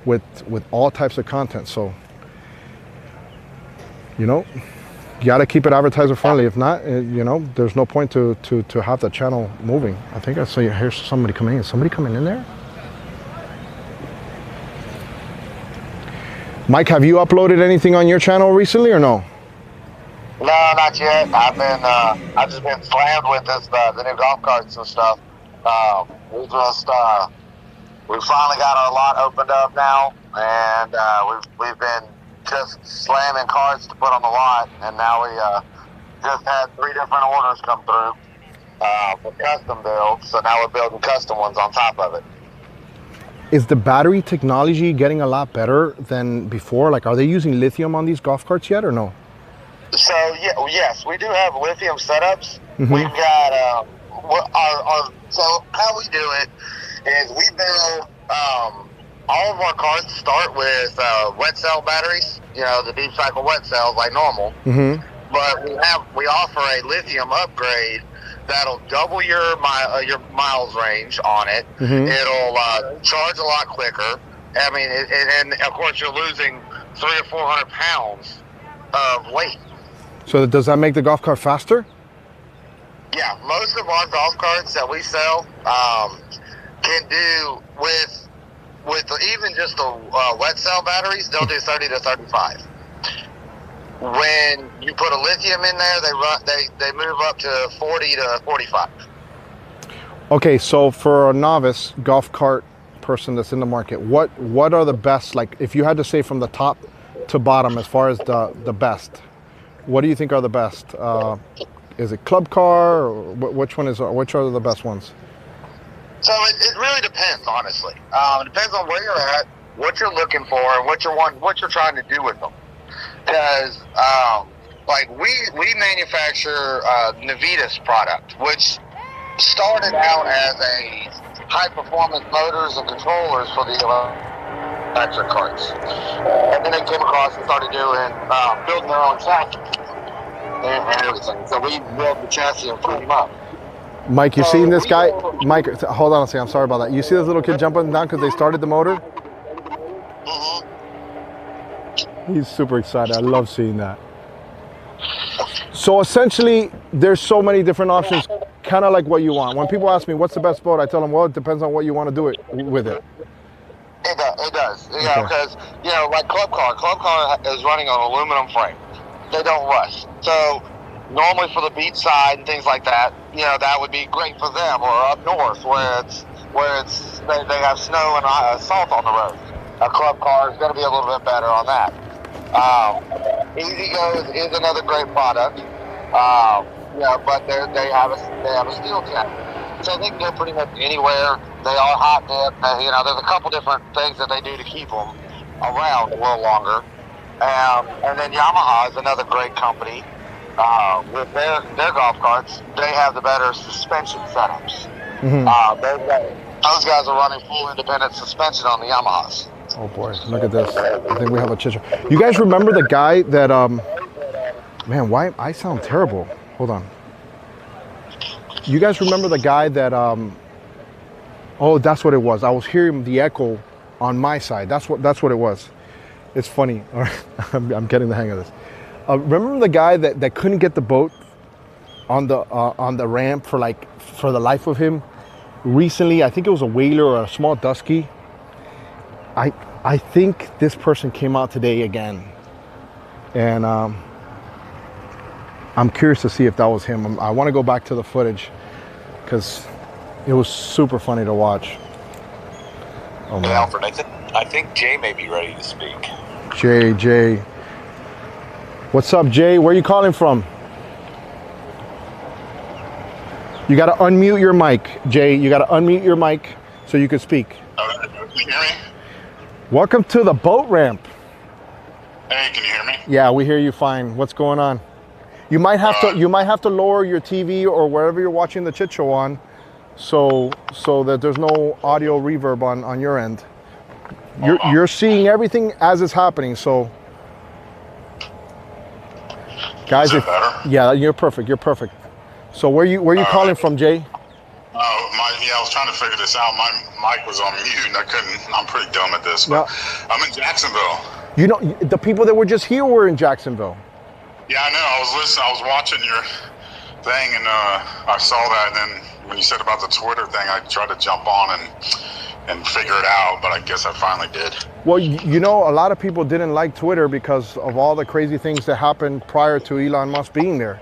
Speaker 1: with all types of content. So, you know, you got to keep it advertiser friendly. If not, you know, there's no point to have the channel moving. I think I saw you. Here's somebody coming in. Somebody coming in there? Mike, have you uploaded anything on your channel recently or no?
Speaker 2: No, not yet. I've just been slammed with this the new golf carts and stuff. We finally got our lot opened up now, and we've been just slamming carts to put on the lot, and now we just had 3 different orders come through for custom builds. So now we're building custom ones on top of it.
Speaker 1: Is the battery technology getting a lot better than before? Like, are they using lithium on these golf carts yet or no?
Speaker 2: So yes, we do have lithium setups.
Speaker 1: Mm-hmm.
Speaker 2: We've got so how we do it is we build all of our carts start with wet cell batteries. You know, the deep cycle wet cells like normal.
Speaker 1: Mm-hmm.
Speaker 2: But we offer a lithium upgrade that'll double your miles range on it.
Speaker 1: Mm-hmm.
Speaker 2: It'll charge a lot quicker. I mean, and of course you're losing 300 or 400 pounds of weight.
Speaker 1: So does that make the golf cart faster?
Speaker 2: Yeah, most of our golf carts that we sell can do with even just the wet cell batteries. They'll do 30 to 35. When you put a lithium in there, they move up to 40 to 45.
Speaker 1: Okay, so for a novice golf cart person that's in the market, what are the best? Like, if you had to say from the top to bottom, as far as the best, what do you think are the best? Is it club car, or which are the best ones?
Speaker 2: So it really depends, honestly. It depends on where you're at, what you're looking for, and what you're trying to do with them. Because like we manufacture Navitas product, which started out as a high performance motors and controllers for the electric carts, and then they came across and started building their own chassis and everything. So we built the chassis and put them up.
Speaker 1: Mike, you seen this guy? Mike, hold on a second. I'm sorry about that. You see this little kid jumping down because they started the motor?
Speaker 2: Mm-hmm.
Speaker 1: He's super excited. I love seeing that. So essentially, there's so many different options, kind of like what you want. When people ask me, what's the best boat? I tell them, well, it depends on what you want to do with it.
Speaker 2: It does. You know, because, you know, like Club Car is running on aluminum frame. They don't rust. So normally for the beach side and things like that, you know, that would be great for them. Or up north where they have snow and salt on the road. A Club Car is going to be a little bit better on that. Easy Go is another great product. Yeah, but they have a steel cap, so they can go pretty much anywhere. They are hot dip. You know, there's a couple different things that they do to keep them around a little longer. And then Yamaha is another great company. With their golf carts, they have the better suspension setups.
Speaker 1: Mm-hmm.
Speaker 2: Those guys are running full independent suspension on the Yamahas.
Speaker 1: Oh boy, look at this. I think we have a chit. You guys remember the guy that, man, why I sound terrible. Hold on. You guys remember the guy that, oh, that's what it was. I was hearing the echo on my side. That's what it was. It's funny. I'm getting the hang of this. Remember the guy that couldn't get the boat on the ramp for the life of him, recently. I think it was a whaler or a small dusky. I think this person came out today again, and I'm curious to see if that was him. I want to go back to the footage because it was super funny to watch. Oh,
Speaker 4: Hey, Alfred, I think Jay may be ready to speak.
Speaker 1: Jay. What's up, Jay? Where are you calling from? You got to unmute your mic, Jay. You got to unmute your mic so you can speak.
Speaker 5: Can you hear me?
Speaker 1: Welcome to the boat ramp.
Speaker 5: Hey, can you hear me?
Speaker 1: Yeah, we hear you fine. What's going on? You might have to lower your TV or wherever you're watching the Chit Show on, so that there's no audio reverb on your end. You're seeing everything as it's happening. So, guys,
Speaker 5: Is it better?
Speaker 1: Yeah, you're perfect. You're perfect. So where you calling from, Jay?
Speaker 5: I was trying to figure this out. My mic was on mute and I couldn't. I'm pretty dumb at this, but I'm in Jacksonville.
Speaker 1: You know, the people that were just here were in Jacksonville.
Speaker 5: Yeah, I know. I was listening. I was watching your thing, and I saw that. And then when you said about the Twitter thing, I tried to jump on and figure it out, but I guess I finally did.
Speaker 1: Well, you know, a lot of people didn't like Twitter because of all the crazy things that happened prior to Elon Musk being there.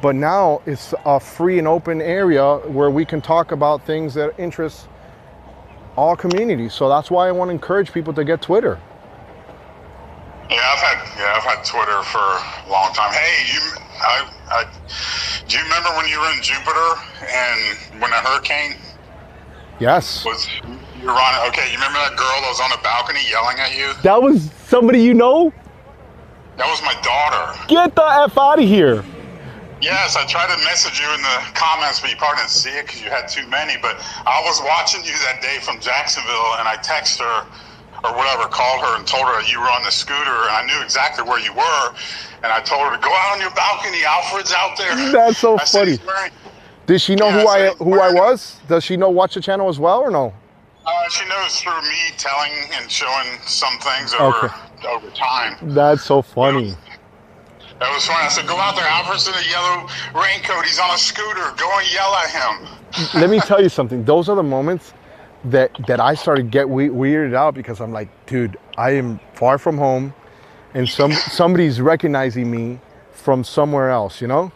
Speaker 1: But now it's a free and open area where we can talk about things that interest all communities. So that's why I want to encourage people to get Twitter.
Speaker 5: Yeah, I've had Twitter for a long time. Hey, do you remember when you were in Jupiter and when a hurricane?
Speaker 1: Yes.
Speaker 5: You were on? Okay, you remember that girl that was on the balcony yelling at you?
Speaker 1: That was somebody you know?
Speaker 5: That was my daughter.
Speaker 1: Get the F out of here.
Speaker 5: Yes, I tried to message you in the comments, but you probably didn't see it because you had too many. But I was watching you that day from Jacksonville, and I texted her or whatever, called her and told her you were on the scooter, and I knew exactly where you were. And I told her to go out on your balcony. Alfred's out there.
Speaker 1: That's so funny. Did she know who I was? Does she watch the channel as well or no?
Speaker 5: She knows through me telling and showing some things over time.
Speaker 1: That's so funny.
Speaker 5: That was funny. I said, go out there. Alfred's in a yellow raincoat. He's on a scooter. Go and yell at him.
Speaker 1: Let me tell you something. Those are the moments that I started to get weirded out because I'm like, dude, I am far from home, and somebody's recognizing me from somewhere else, you know.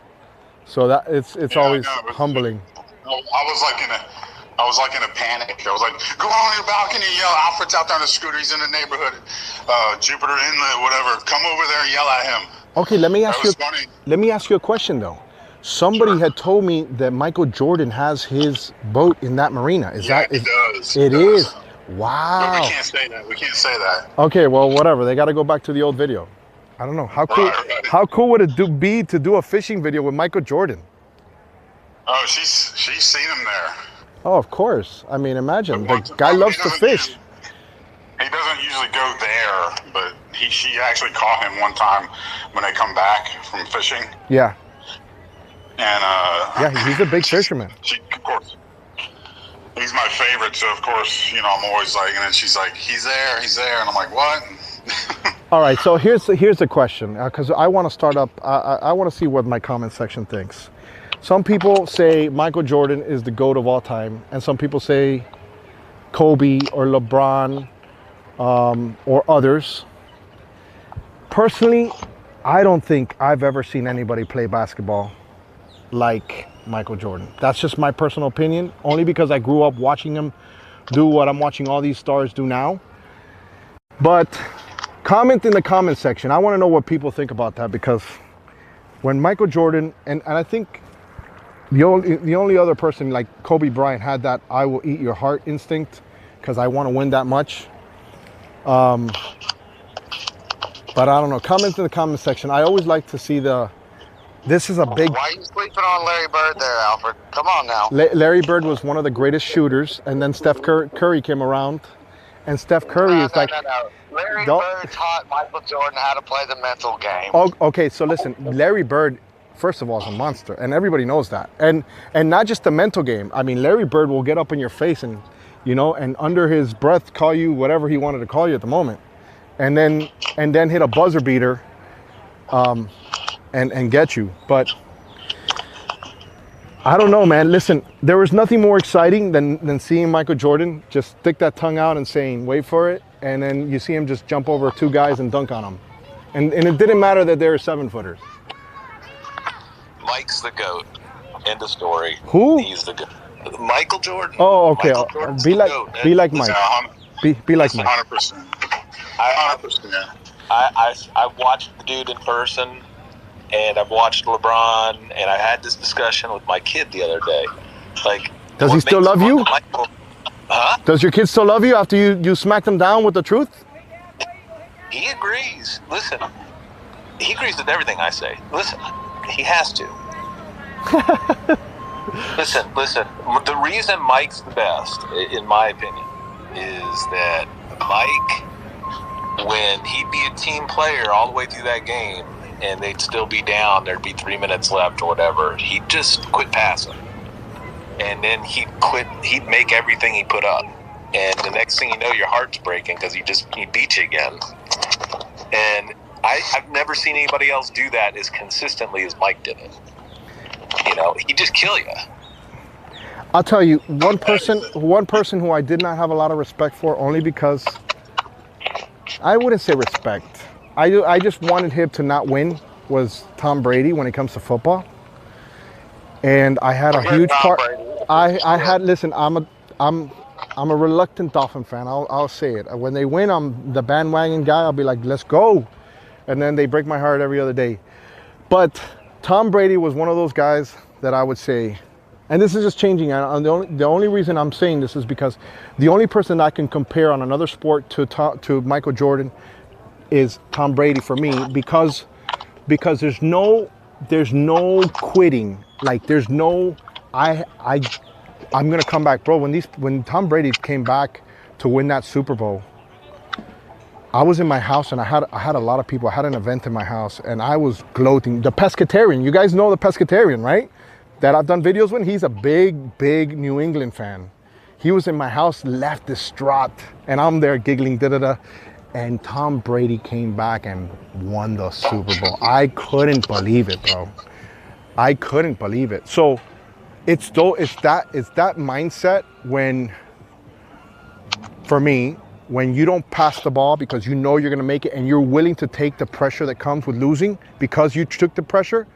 Speaker 1: So that it's always humbling.
Speaker 5: I was like in a panic. I was like, go on your balcony and yell. Alfred's out there on the scooter. He's in the neighborhood, Jupiter Inlet, whatever. Come over there and yell at him.
Speaker 1: Okay, let me ask you a question though. Somebody had told me that Michael Jordan has his boat in that marina. He does. It is. Wow.
Speaker 5: No, we can't say that. We can't say that.
Speaker 1: Okay, well, whatever. They got to go back to the old video. I don't know how cool. Right. How cool would it be to do a fishing video with Michael Jordan?
Speaker 5: Oh, she's seen him there.
Speaker 1: Oh, of course. I mean, imagine the guy loves to fish.
Speaker 5: He doesn't usually go there, but she actually caught him one time when they come back from fishing.
Speaker 1: Yeah.
Speaker 5: And
Speaker 1: yeah, he's a big fisherman.
Speaker 5: Of course, he's my favorite. So of course, you know, I'm always like, and then she's like, he's there, and I'm like, what?
Speaker 1: All right, so here's the question, because I want to start up. I want to see what my comment section thinks. Some people say Michael Jordan is the GOAT of all time, and some people say Kobe or LeBron or others. Personally, I don't think I've ever seen anybody play basketball like Michael Jordan. That's just my personal opinion, only because I grew up watching him do what I'm watching all these stars do now. But comment in the comment section. I want to know what people think about that, because when Michael Jordan, and I think the only other person like Kobe Bryant had that I will eat your heart instinct because I want to win that much. But I don't know. Comment in the comment section. I always like to see this is a big...
Speaker 2: Why are you sleeping on Larry Bird there, Alfred? Come on now.
Speaker 1: Larry Bird was one of the greatest shooters, and then Steph Curry came around, and Steph Curry is like...
Speaker 2: No. Larry Bird taught Michael Jordan how to play the mental game.
Speaker 1: Oh, okay, so listen, Larry Bird, first of all, is a monster, and everybody knows that. And not just the mental game. I mean, Larry Bird will get up in your face and, you know, and under his breath call you whatever he wanted to call you at the moment, and then hit a buzzer beater, and get you. But I don't know, man. Listen, there was nothing more exciting than seeing Michael Jordan just stick that tongue out and saying, wait for it. And then you see him just jump over 2 guys and dunk on them. And it didn't matter that they were 7-footers.
Speaker 4: Mike's the GOAT. End of story.
Speaker 1: Who?
Speaker 4: He's the GOAT. Michael Jordan.
Speaker 1: Oh, okay. Be like Mike. Be like Mike.
Speaker 5: 100%. 100%.
Speaker 4: I've watched the dude in person, and I've watched LeBron, and I had this discussion with my kid the other day. Like,
Speaker 1: does he still love you?
Speaker 4: Huh?
Speaker 1: Does your kid still love you after you smacked him down with the truth?
Speaker 4: He agrees. Listen, he agrees with everything I say. Listen, he has to. Listen. The reason Mike's the best, in my opinion, is that Mike, when he'd be a team player all the way through that game, and they'd still be down, there'd be 3 minutes left or whatever, he'd just quit passing. And then he'd make everything he put up. And the next thing you know, your heart's breaking because he beat you again. And I've never seen anybody else do that as consistently as Mike did it. You know, he'd just kill you.
Speaker 1: I'll tell you, one person who I did not have a lot of respect for, only because I wouldn't say respect. I just wanted him to not win, was Tom Brady when it comes to football. And I had a huge part. Listen, I'm a reluctant Dolphin fan. I'll say it. When they win, I'm the bandwagon guy. I'll be like, let's go. And then they break my heart every other day. But Tom Brady was one of those guys that I would say, and this is just changing. The only reason I'm saying this is because the only person I can compare on another sport to Michael Jordan is Tom Brady for me, because there's no quitting. Like, there's no I'm gonna come back, bro. When Tom Brady came back to win that Super Bowl, I was in my house and I had a lot of people. I had an event in my house and I was gloating. The Pescatarian, you guys know the Pescatarian, right? That I've done videos with. He's a big New England fan. He was in my house, left distraught, and I'm there giggling, da-da-da. And Tom Brady came back and won the Super Bowl. I couldn't believe it, bro. I couldn't believe it. So it's that mindset when, for me, when you don't pass the ball because you know you're gonna make it and you're willing to take the pressure that comes with losing because you took the pressure.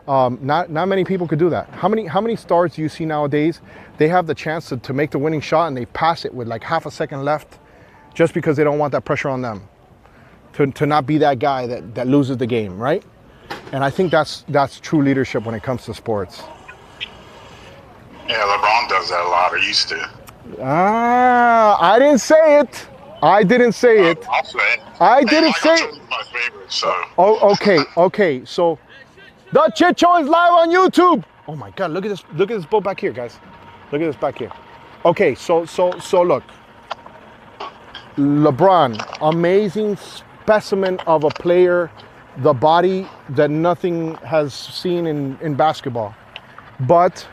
Speaker 1: Not many people could do that. How many stars do you see nowadays? They have the chance to make the winning shot and they pass it with like half a second left, just because they don't want that pressure on them, to not be that guy that loses the game, right? And I think that's true leadership when it comes to sports.
Speaker 5: Yeah, LeBron does that a lot, or used to.
Speaker 1: I didn't say it. I didn't say it.
Speaker 5: I'll say it.
Speaker 1: I didn't say it.
Speaker 5: My favorite, so.
Speaker 1: Oh, okay. So, the Chit Show is live on YouTube. Oh my God, look at this boat back here, guys. Look at this back here. Okay, so look. LeBron, amazing specimen of a player, the body that nothing has seen in basketball. But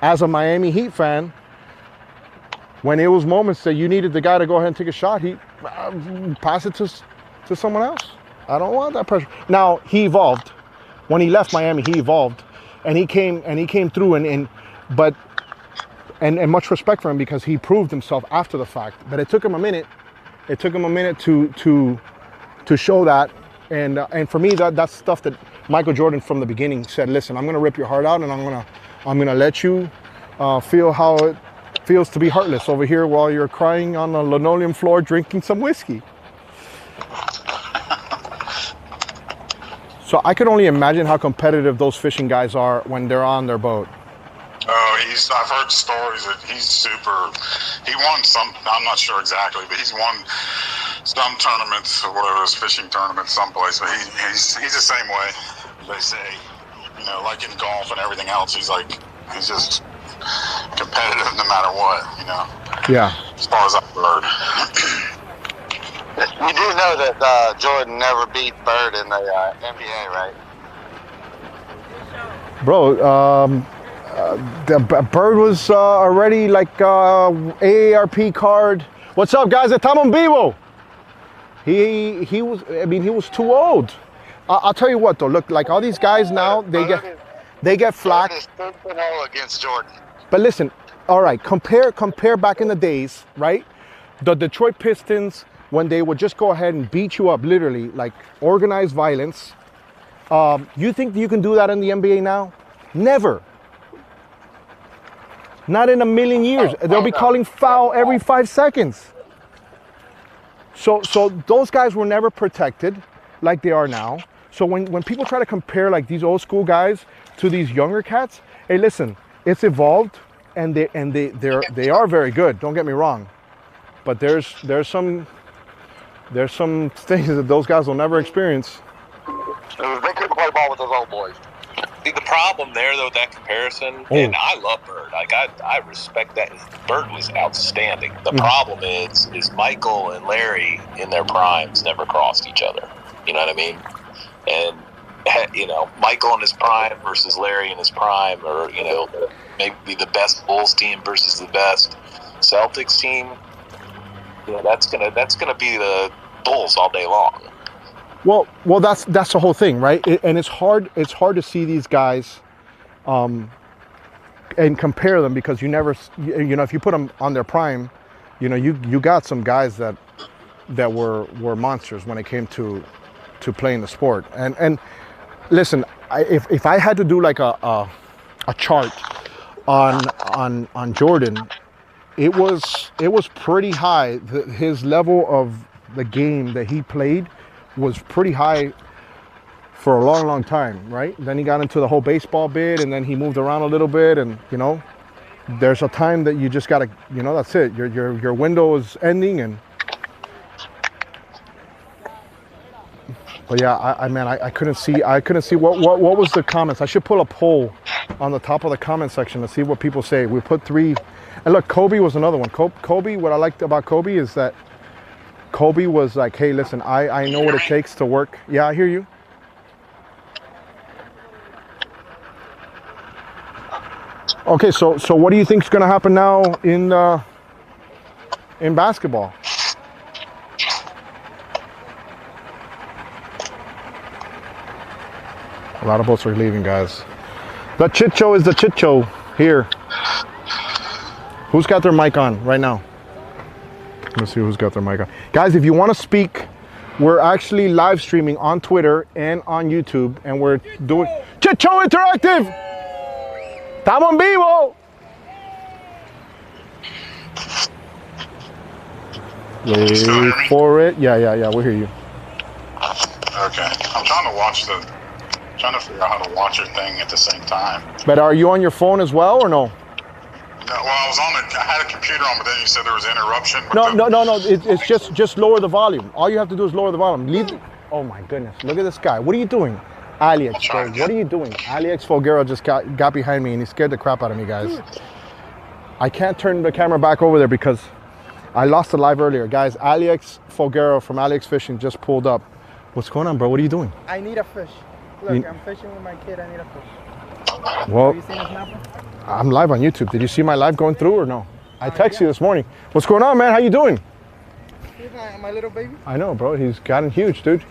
Speaker 1: as a Miami Heat fan, when it was moments that you needed the guy to go ahead and take a shot, he pass it to someone else. I don't want that pressure. Now, he evolved. When he left Miami, he evolved, and he came through, and much respect for him because he proved himself after the fact. But it took him a minute. It took him a minute to show that, and for me, that's stuff that Michael Jordan from the beginning said. Listen, I'm gonna rip your heart out, and I'm gonna let you feel how it feels to be heartless over here while you're crying on the linoleum floor drinking some whiskey. So I could only imagine how competitive those fishing guys are when they're on their boat.
Speaker 5: Oh, I've heard stories that he won some, I'm not sure exactly, but he's won some tournaments or whatever, those fishing tournaments someplace, but he's the same way, they say. You know, like in golf and everything else, he's just competitive no matter what, you know.
Speaker 1: Yeah.
Speaker 5: As far as I've heard.
Speaker 2: You do know that Jordan never beat Bird in the NBA, right?
Speaker 1: Bro, the Bird was already like AARP card. What's up, guys? Estamos en vivo. He was too old. I'll tell you what though. Look, like all these guys now, they They get flack.
Speaker 2: Jordan is 6-0 against Jordan.
Speaker 1: But listen, all right, compare back in the days, right? The Detroit Pistons, when they would just go ahead and beat you up, literally, like organized violence. You think you can do that in the NBA now? Never. Not in a million years. They'll be calling foul every 5 seconds. So those guys were never protected like they are now. So when people try to compare like these old school guys to these younger cats, hey, listen, it's evolved, and they are very good. Don't get me wrong, but there's some things that those guys will never experience.
Speaker 2: They couldn't play ball with those old boys.
Speaker 4: See, the problem there, though, that comparison, and I love Bird. Like, I respect that. Bird was outstanding. The problem is Michael and Larry in their primes never crossed each other. You know what I mean? And, you know, Michael in his prime versus Larry in his prime, or, you know, maybe the best Bulls team versus the best Celtics team. You know, that's gonna be the Bulls all day long.
Speaker 1: Well, that's the whole thing, right? And it's hard to see these guys and compare them, because you never, you know, if you put them on their prime, you know, you got some guys that were monsters when it came to playing the sport. And listen, if I had to do like a chart on Jordan, it was pretty high. His level of the game that he played was pretty high for a long time, right? Then he got into the whole baseball bit, and then he moved around a little bit, and you know, there's a time that you just gotta, you know, that's it. Your window is ending, and but yeah, I couldn't see what was the comments. I should pull a poll on the top of the comment section to see what people say. We put 3, and look, Kobe was another one. Kobe, what I liked about Kobe is that Kobe was like, hey, listen, I know what it takes to work. Yeah, I hear you. Okay, so what do you think is going to happen now in basketball? A lot of boats are leaving, guys. The Chit Show is the Chit Show here. Who's got their mic on right now? Let's see who's got their mic on. Guys, if you want to speak, we're actually live streaming on Twitter and on YouTube, and we're doing Chit Show Interactive. Estamos en vivo. Wait for it. Yeah, we hear you.
Speaker 5: Okay. I'm trying to figure out how to watch your thing at the same time.
Speaker 1: But are you on your phone as well, or no?
Speaker 5: No, well, I had a computer on, but then you said there was an interruption.
Speaker 1: No. It's just lower the volume. All you have to do is lower the volume. Oh my goodness! Look at this guy. What are you doing, Alex? What are you doing? Alex Folguero just got behind me, and he scared the crap out of me, guys. I can't turn the camera back over there because I lost the live earlier, guys. Alex Folguero from Alex Fishing just pulled up. What's going on, bro? What are you doing?
Speaker 6: I need a fish. Look, I'm fishing with my kid. I need a fish.
Speaker 1: Well,
Speaker 6: have you seen a snapper?
Speaker 1: I'm live on YouTube. Did you see my live going through or no? I texted you this morning. What's going on, man? How you doing?
Speaker 6: He's my little baby.
Speaker 1: I know, bro. He's gotten huge, dude.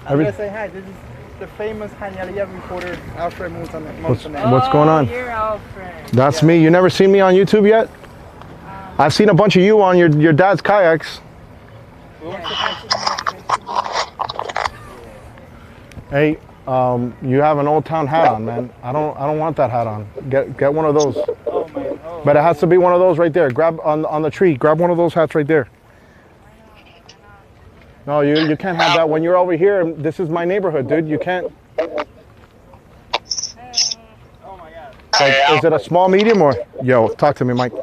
Speaker 6: I'm gonna say hi. This is the famous Hanyaliyah reporter, Alfred Montaner.
Speaker 1: What's going on?
Speaker 6: You're Alfred.
Speaker 1: That's me. You never seen me on YouTube yet? I've seen a bunch of you on your dad's kayaks. Hey, you have an Old Town hat on, man. I don't want that hat on. Get one of those.
Speaker 6: Oh, man. Oh.
Speaker 1: But it has to be one of those right there. Grab on the tree. Grab one of those hats right there. No, you can't have that when you're over here. This is my neighborhood, dude. You can't.
Speaker 6: Oh my God.
Speaker 1: Like, is it a small, medium, or yo? Talk to me, Mike.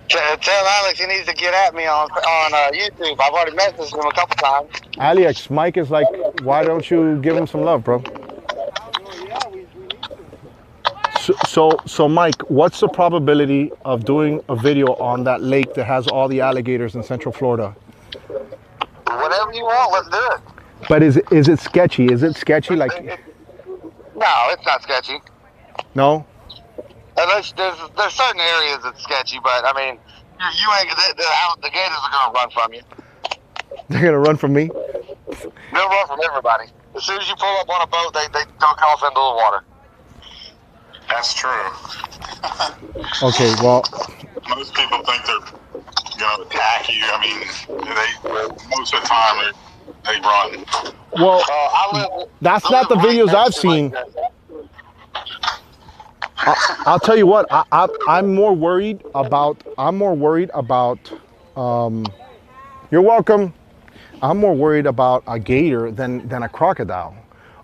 Speaker 2: Tell Alex he needs to get at me on YouTube. I've already messaged him a couple times.
Speaker 1: Alex, Mike is like, why don't you give him some love, bro? So Mike, what's the probability of doing a video on that lake that has all the alligators in Central Florida?
Speaker 2: Whatever you want, let's do it.
Speaker 1: But is it sketchy? Is it sketchy? Like,
Speaker 2: no, it's not sketchy.
Speaker 1: No.
Speaker 2: There's certain areas that's sketchy, but I mean, you ain't the gators are gonna run from you.
Speaker 1: They're gonna run from me.
Speaker 2: They'll run from everybody. As soon as you pull up on a boat, they duck off into the water.
Speaker 5: That's true.
Speaker 1: Okay, well,
Speaker 5: Most people think they're gonna attack you. I mean, they most of the time they run.
Speaker 1: well, that's not the videos I've seen. I'll tell you what. I'm more worried about. You're welcome. I'm more worried about a gator than a crocodile,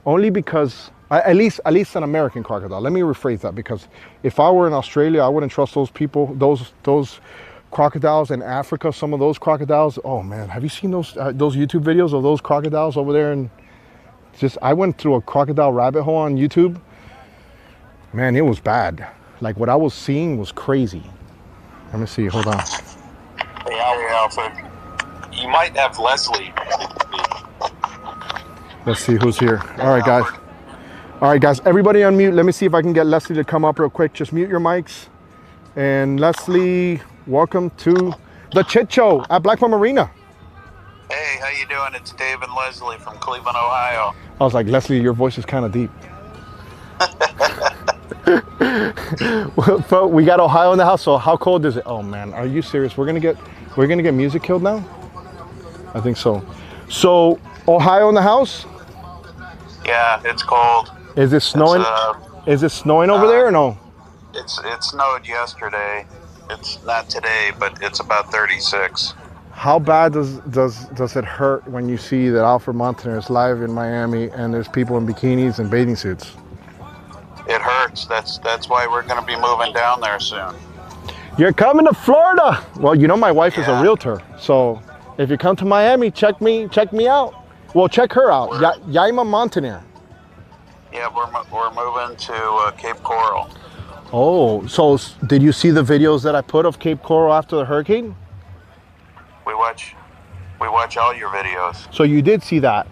Speaker 1: only because at least an American crocodile. Let me rephrase that, because if I were in Australia, I wouldn't trust those people. Those crocodiles in Africa. Some of those crocodiles. Oh man, have you seen those YouTube videos of those crocodiles over there? And just I went through a crocodile rabbit hole on YouTube. Man, it was bad. Like what I was seeing was crazy. Let me see. Hold on.
Speaker 4: Hey, Alfred. You might have Leslie.
Speaker 1: Let's see who's here. All right, guys. All right, guys. Everybody unmute. Let me see if I can get Leslie to come up real quick. Just mute your mics. And Leslie, welcome to the Chit Show at Blackpool Marina.
Speaker 7: Hey, how you doing? It's Dave and Leslie from Cleveland, Ohio.
Speaker 1: I was like, Leslie, your voice is kind of deep. Well, we got Ohio in the house. So how cold is it? Oh man, are you serious? We're gonna get music killed now? I think so. So Ohio in the house?
Speaker 7: Yeah, it's cold.
Speaker 1: Is it snowing? Is it snowing over there or no?
Speaker 7: It snowed yesterday. It's not today, but it's about 36.
Speaker 1: How bad does it hurt when you see that Alfred Montaner is live in Miami and there's people in bikinis and bathing suits?
Speaker 7: It hurts. That's why we're going to be moving down there soon.
Speaker 1: You're coming to Florida. Well, you know my wife is a realtor, so if you come to Miami, check me out. Well, check her out. Yaima Montaner.
Speaker 7: Yeah, we're moving to Cape Coral.
Speaker 1: Oh, so did you see the videos that I put of Cape Coral after the hurricane?
Speaker 7: We watch all your videos.
Speaker 1: So you did see that?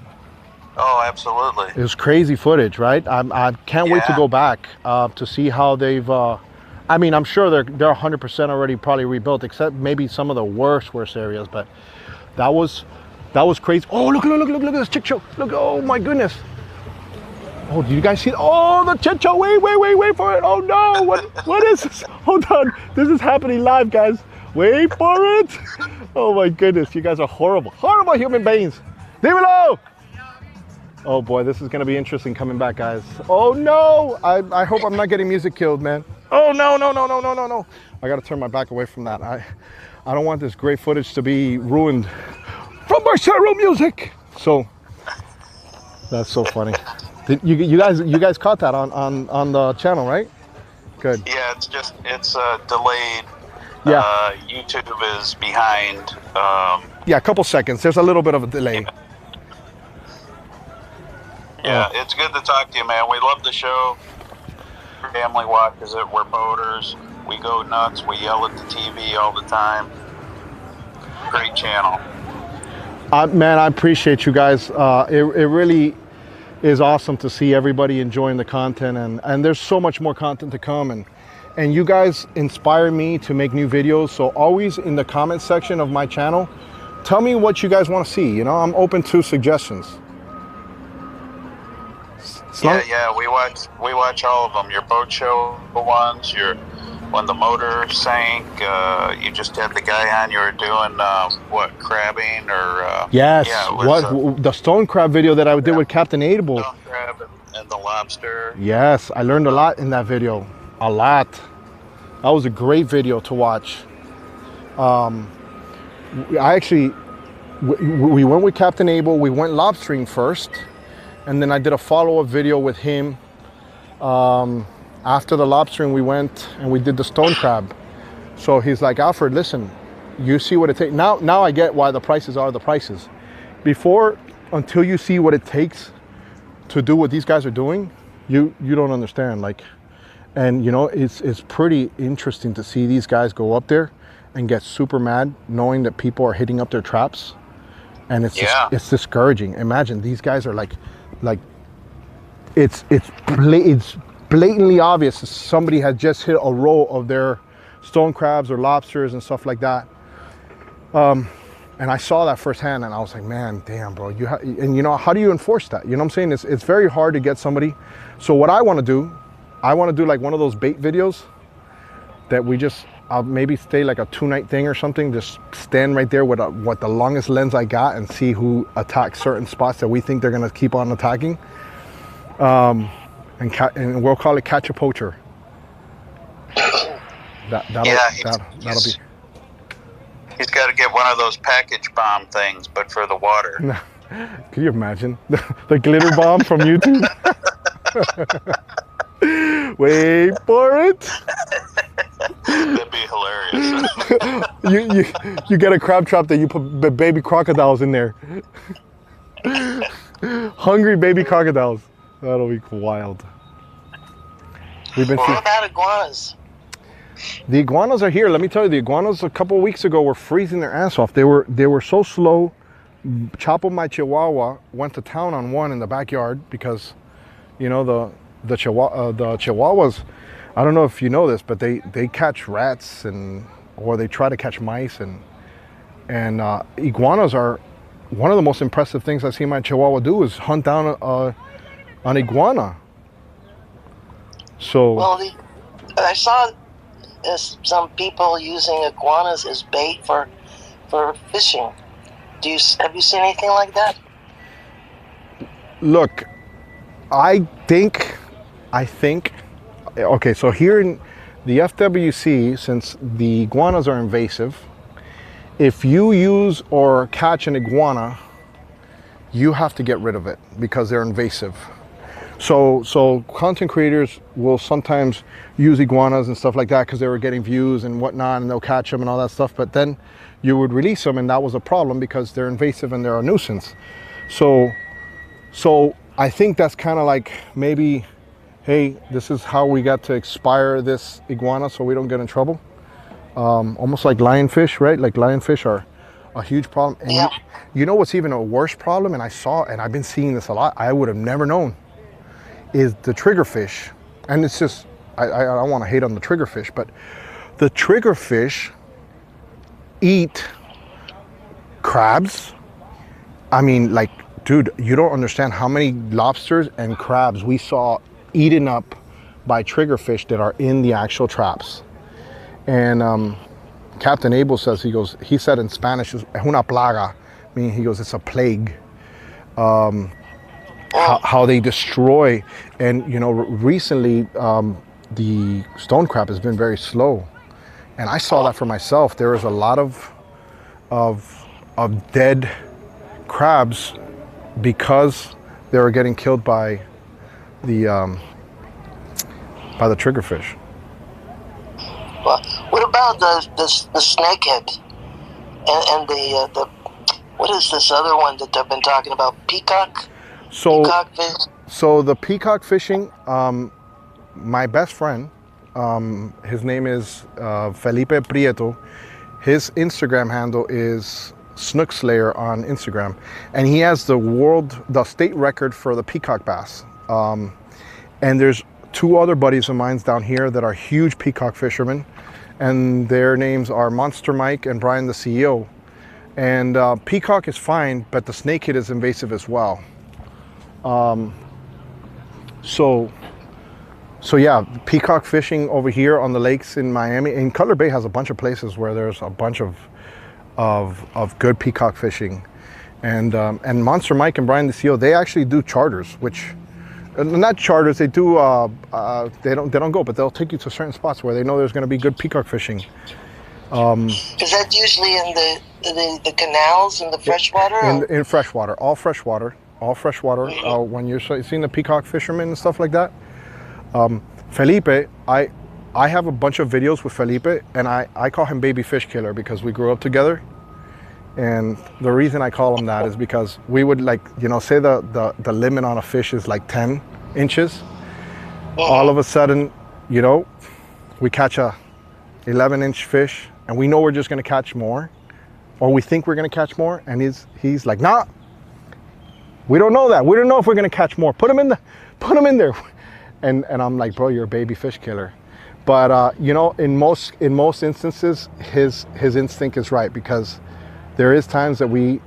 Speaker 7: Oh, absolutely.
Speaker 1: It was crazy footage, right? I can't wait to go back to see how they've. I mean, I'm sure they're 100% already probably rebuilt, except maybe some of the worst areas. But that was crazy. Oh, look at this Chit Show. Look, oh my goodness. Oh, did you guys see it? Oh, the Chit Show. Wait for it. Oh no, what is this? Hold on. This is happening live, guys. Wait for it. Oh my goodness, you guys are horrible human beings. Dímelo. Oh boy, this is gonna be interesting coming back, guys. Oh no, I hope I'm not getting music killed, man. Oh no. I gotta turn my back away from that. I don't want this great footage to be ruined from Marcelo music. So that's so funny. You guys caught that on the channel, right? Good.
Speaker 7: Yeah, it's delayed.
Speaker 1: Yeah.
Speaker 7: YouTube is behind.
Speaker 1: Yeah, a couple seconds. There's a little bit of a delay.
Speaker 7: Yeah, it's good to talk to you, man. We love the show. Family watches it. We're boaters. We go nuts. We yell at the TV all the time. Great channel.
Speaker 1: Man, I appreciate you guys. It really is awesome to see everybody enjoying the content, and there's so much more content to come, and you guys inspire me to make new videos. So always in the comment section of my channel, tell me what you guys want to see. You know, I'm open to suggestions.
Speaker 7: Yeah, we watch all of them. Your boat show ones, when the motor sank, you just had the guy on. You were doing crabbing or
Speaker 1: yes, the stone crab video that I did with Captain Abel.
Speaker 7: Stone crab and the lobster.
Speaker 1: Yes, I learned a lot in that video. A lot. That was a great video to watch. We went with Captain Abel. We went lobstering first, and then I did a follow-up video with him. After the lobstering, we went and we did the stone crab. So he's like, Alfred, listen, you see what it takes. Now I get why the prices are the prices. Before, until you see what it takes to do what these guys are doing, you don't understand. Like, and you know, it's pretty interesting to see these guys go up there and get super mad knowing that people are hitting up their traps, and it's discouraging. Imagine these guys are like it's blatantly obvious somebody had just hit a row of their stone crabs or lobsters and stuff like that. And I saw that firsthand, and I was like, man, damn, bro. And you know, how do you enforce that? You know what I'm saying? It's very hard to get somebody. So what I want to do I want to do like one of those bait videos that I'll maybe stay like a 2-night thing or something. Just stand right there with what the longest lens I got and see who attacks certain spots that we think they're gonna keep on attacking. And we'll call it Catch a Poacher. That'll be.
Speaker 7: He's got to get one of those package bomb things, but for the water.
Speaker 1: Can you imagine the glitter bomb from YouTube? Wait for it.
Speaker 7: That'd be hilarious.
Speaker 1: you get a crab trap that you put baby crocodiles in there. Hungry baby crocodiles. That'll be wild.
Speaker 8: What about iguanas?
Speaker 1: The iguanas are here. Let me tell you, the iguanas a couple of weeks ago were freezing their ass off. They were so slow. Chapo, my Chihuahua, went to town on one in the backyard because, you know, the Chihuahuas, I don't know if you know this, but they catch rats or they try to catch mice and iguanas are one of the most impressive things I see my Chihuahua do is hunt down an iguana. So
Speaker 8: well, I saw some people using iguanas as bait for fishing. Have you seen anything like that?
Speaker 1: Look, I think, okay, so here in the FWC, since the iguanas are invasive, if you use or catch an iguana, you have to get rid of it because they're invasive. So content creators will sometimes use iguanas and stuff like that because they were getting views and whatnot, and they'll catch them and all that stuff. But then you would release them, and that was a problem because they're invasive and they're a nuisance. So I think that's kind of like maybe, hey, this is how we got to expire this iguana so we don't get in trouble. Almost like lionfish, right? Like lionfish are a huge problem. And
Speaker 8: yeah.
Speaker 1: You know what's even a worse problem? And I've been seeing this a lot. I would have never known. Is the triggerfish, and it's just I don't want to hate on the triggerfish, but the triggerfish eat crabs. I mean, like, dude, you don't understand how many lobsters and crabs we saw eaten up by triggerfish that are in the actual traps. And Captain Abel says, he said in Spanish, es una plaga, meaning he goes, it's a plague. How they destroy, and you know, recently the stone crab has been very slow, and I saw that for myself. There was a lot of dead crabs because they were getting killed by the triggerfish.
Speaker 8: Well, what about the snakehead and the what is this other one that they've been talking about? Peacock.
Speaker 1: So the peacock fishing, my best friend, his name is Felipe Prieto. His Instagram handle is Snook Slayer on Instagram, and he has the state record for the peacock bass. And there's 2 other buddies of mine down here that are huge peacock fishermen, and their names are Monster Mike and Brian, the CEO. And peacock is fine, but the snakehead is invasive as well. So yeah, peacock fishing over here on the lakes in Miami, and Cutler Bay has a bunch of places where there's a bunch of good peacock fishing, and Monster Mike and Brian the CEO, they actually do charters, which not charters, they do they don't go, but they'll take you to certain spots where they know there's going to be good peacock fishing.
Speaker 8: Is that usually in the canals in the freshwater?
Speaker 1: In freshwater, all freshwater. When you're seeing the peacock fishermen and stuff like that. Felipe, I have a bunch of videos with Felipe, and I call him Baby Fish Killer because we grew up together. And the reason I call him that is because we would, like, you know, say the limit on a fish is like 10 inches. All of a sudden, you know, we catch a 11-inch fish, and we know we're just going to catch more, or we think we're going to catch more, and he's like, nah. We don't know that. We don't know if we're gonna catch more. Put them in there. And I'm like, bro, you're a baby fish killer. But you know, in most instances, his instinct is right, because there is times that we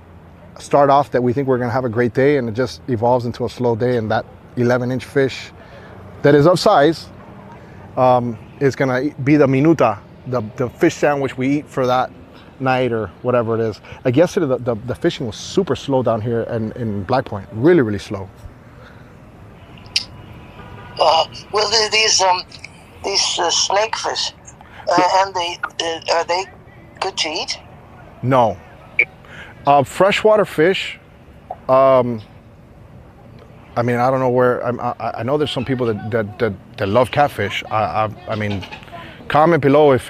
Speaker 1: start off that we think we're gonna have a great day, and it just evolves into a slow day, and that 11-inch fish that is of size is gonna be the minuta, the fish sandwich we eat for that night or whatever it is. Like yesterday, the fishing was super slow down here in Black Point, really, really slow.
Speaker 8: Well, these snakefish, and are they good to eat?
Speaker 1: No. Freshwater fish. I mean, I don't know where. I know there's some people that love catfish. I mean, comment below if.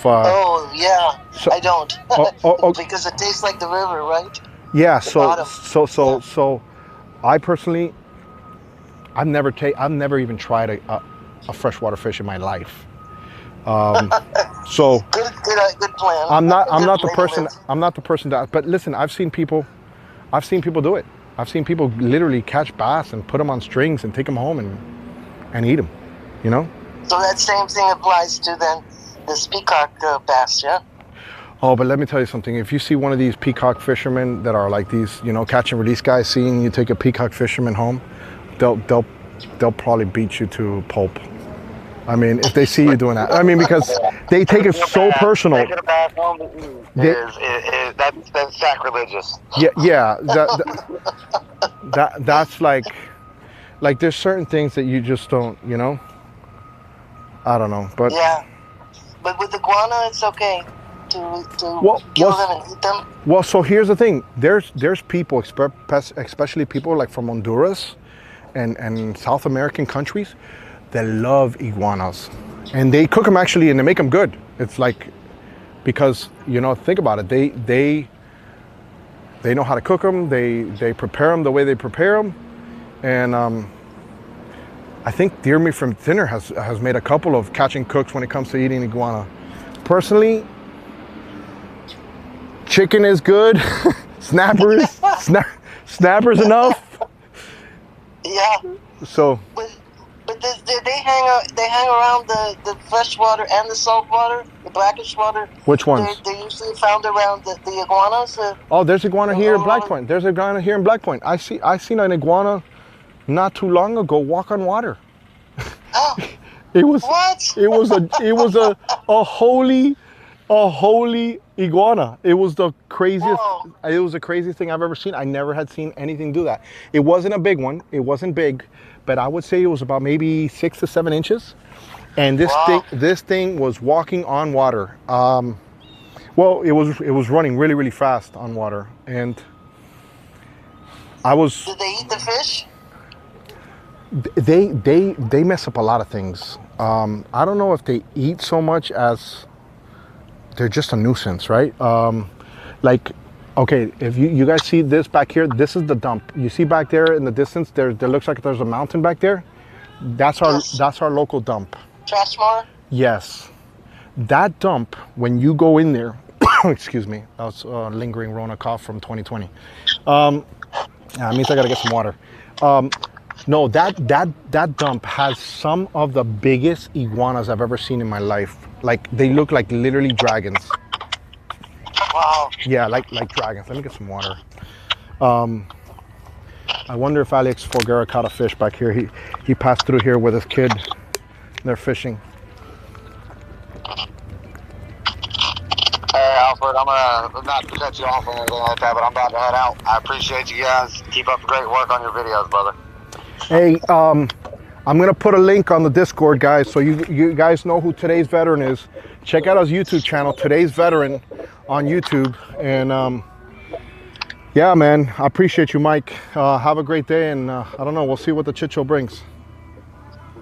Speaker 8: Oh yeah,
Speaker 1: so,
Speaker 8: I don't.
Speaker 1: oh.
Speaker 8: Because it tastes like the river, right?
Speaker 1: Yeah.
Speaker 8: The
Speaker 1: So, I personally, I've never even tried a freshwater fish in my life. So
Speaker 8: good plan.
Speaker 1: I'm not the person that. But listen, I've seen people do it. I've seen people literally catch bass and put them on strings and take them home and eat them. You know.
Speaker 8: So that same thing applies to then this peacock bass, yeah.
Speaker 1: Oh, but let me tell you something. If you see one of these peacock fishermen that are like these, you know, catch and release guys, seeing you take a peacock fisherman home, they'll probably beat you to pulp. I mean, if they see you doing that. I mean, because they take it so personal.
Speaker 2: Taking a bath home to eat that's sacrilegious.
Speaker 1: Yeah. That's like there's certain things that you just don't, you know. I don't know, but
Speaker 8: yeah. But with iguana, it's okay to kill them and eat them.
Speaker 1: Well, so here's the thing. There's people, especially people like from Honduras and South American countries, that love iguanas, and they cook them actually, and they make them good. It's like, because, you know, think about it. They know how to cook them. They prepare them the way they prepare them, and I think Deer Meat from Dinner has made a couple of catch and cooks when it comes to eating iguana. Personally, chicken is good. Snappers enough.
Speaker 8: Yeah.
Speaker 1: So.
Speaker 8: But they hang around the freshwater and the saltwater, the blackish water.
Speaker 1: Which ones?
Speaker 8: They're usually found around the iguanas.
Speaker 1: Oh, there's iguana here in Black Point. There's iguana here in Black Point. I seen an iguana not too long ago walk on water.
Speaker 8: Oh,
Speaker 1: It was
Speaker 8: what?
Speaker 1: It was a holy iguana. It was the craziest.
Speaker 8: Whoa.
Speaker 1: It was the craziest thing I've ever seen. I never had seen anything do that. It wasn't a big one. It wasn't big, but I would say it was about maybe 6 to 7 inches. And this thing was walking on water. Well, it was running really, really fast on water, and I was.
Speaker 8: Did they eat the fish?
Speaker 1: They mess up a lot of things. I don't know if they eat so much as they're just a nuisance, right? Like, okay, if you guys see this back here, this is the dump. You see back there in the distance, there looks like there's a mountain back there. That's our local dump.
Speaker 8: Trashmore?
Speaker 1: Yes. That dump, when you go in there, excuse me, that was lingering Rona cough from 2020. Yeah, it means I gotta get some water. No, that dump has some of the biggest iguanas I've ever seen in my life. Like, they look like literally dragons.
Speaker 8: Wow.
Speaker 1: Yeah, like dragons. Let me get some water. I wonder if Alex Folguera caught a fish back here. He passed through here with his kid. They're fishing.
Speaker 2: Hey, Alfred, I'm gonna not to cut you off or anything like that, but I'm about to head out. I appreciate you guys. Keep up the great work on your videos, brother.
Speaker 1: Hey, I'm gonna put a link on the Discord, guys, so you guys know who Today's Veteran is. Check out his YouTube channel, Today's Veteran, on YouTube. And yeah, man, I appreciate you, Mike. Have a great day, and I don't know, we'll see what the Chit Show brings.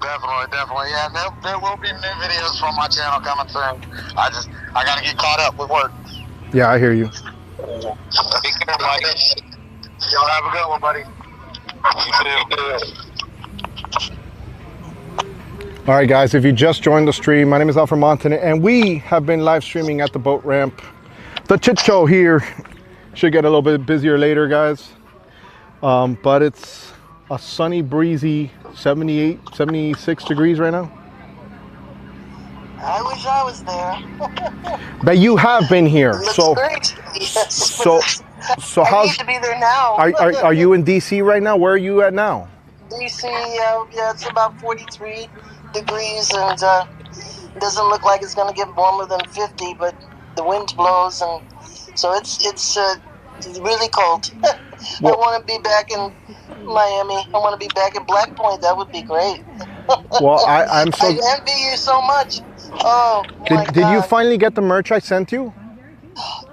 Speaker 2: Definitely. Yeah, there will be new videos from my channel coming soon. I gotta get caught up with work.
Speaker 1: Yeah, I hear you.
Speaker 2: Take care, buddy. Y'all have a good one, buddy. You too.
Speaker 1: All right, guys, if you just joined the stream, my name is Alfred Montaner, and we have been live streaming at the boat ramp. The Chit Show here should get a little bit busier later, guys. But it's a sunny, breezy 78, 76 degrees right now.
Speaker 8: I wish I was there.
Speaker 1: But you have been here.
Speaker 8: Looks
Speaker 1: so
Speaker 8: great. Yes.
Speaker 1: So
Speaker 8: I
Speaker 1: how's
Speaker 8: need to be there now.
Speaker 1: are you in DC right now? Where are you at now?
Speaker 8: DC, yeah, it's about 43 degrees, and it doesn't look like it's going to get warmer than 50, but the wind blows, and so it's really cold.
Speaker 1: Well,
Speaker 8: I want to be back in Miami. I want to be back in Black Point. That would be great.
Speaker 1: well, I'm so.
Speaker 8: I envy you so much. Oh my
Speaker 1: Did you
Speaker 8: God.
Speaker 1: finally get the merch I sent you?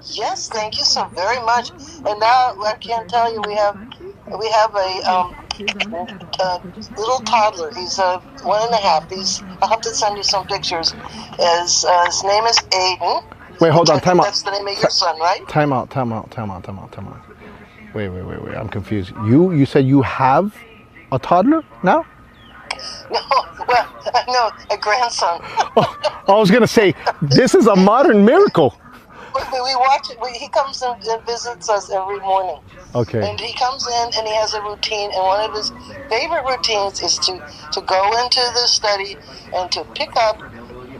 Speaker 8: Yes, thank you so very much. And now I can't tell you, we have a little toddler. He's 1.5. I'll have to send you some pictures. His name is Aiden.
Speaker 1: Wait, hold
Speaker 8: Which
Speaker 1: on,
Speaker 8: I
Speaker 1: time
Speaker 8: think
Speaker 1: out.
Speaker 8: that's the name of your son, right?
Speaker 1: Time out. Wait. I'm confused. You said you have a toddler now?
Speaker 8: No, well, no, a grandson.
Speaker 1: Oh, I was gonna say this is a modern miracle.
Speaker 8: We watch it. He comes and visits us every morning.
Speaker 1: Okay.
Speaker 8: And he comes in and he has a routine, and one of his favorite routines is to go into the study and to pick up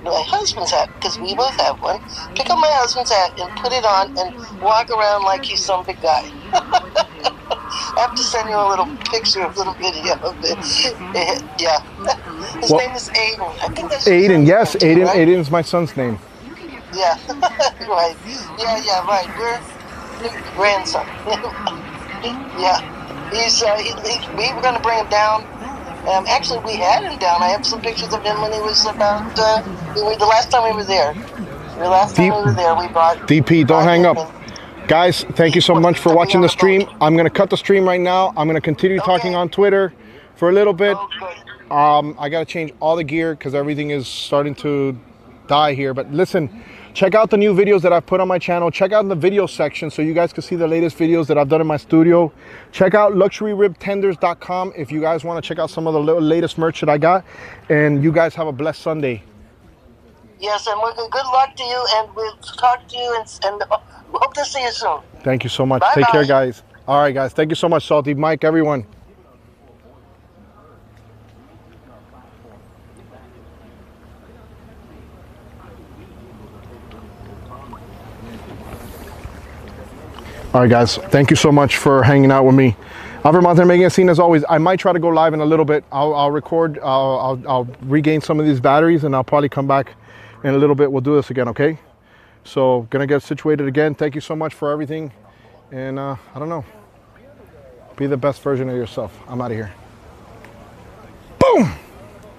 Speaker 8: my husband's hat, because we both have one. Pick up my husband's hat and put it on and walk around like he's some big guy. I have to send you a little picture, a little video of it. Yeah. His name is Aiden. I think that's
Speaker 1: Aiden. Yes,
Speaker 8: too,
Speaker 1: Aiden.
Speaker 8: right?
Speaker 1: Aiden's my son's name.
Speaker 8: Yeah. Right. Yeah, right. We're grandson. Yeah. We were going to bring him down. Actually, we had him down. I have some pictures of him when he was about, the last time we were there. The last time we were there, we brought...
Speaker 1: DP, don't hang up. Guys, thank you so much for watching the stream. I'm going to cut the stream right now. I'm going to continue talking on Twitter for a little bit. I got to change all the gear because everything is starting to die here. But listen, check out the new videos that I've put on my channel. Check out in the video section so you guys can see the latest videos that I've done in my studio. Check out luxuryribtenders.com if you guys want to check out some of the latest merch that I got. And you guys have a blessed Sunday.
Speaker 8: Yes, and good luck to you, and we'll talk to you, and hope to see you soon.
Speaker 1: Thank you so much.
Speaker 8: Bye-bye.
Speaker 1: Take care, guys. All right, guys. Thank you so much, Salty Mike, everyone. All right, guys. Thank you so much for hanging out with me. Albert Monte making a scene as always. I might try to go live in a little bit. I'll record. I'll regain some of these batteries, and I'll probably come back in a little bit. We'll do this again, okay? So gonna get situated again. Thank you so much for everything, and I don't know. Be the best version of yourself. I'm out of here. Boom.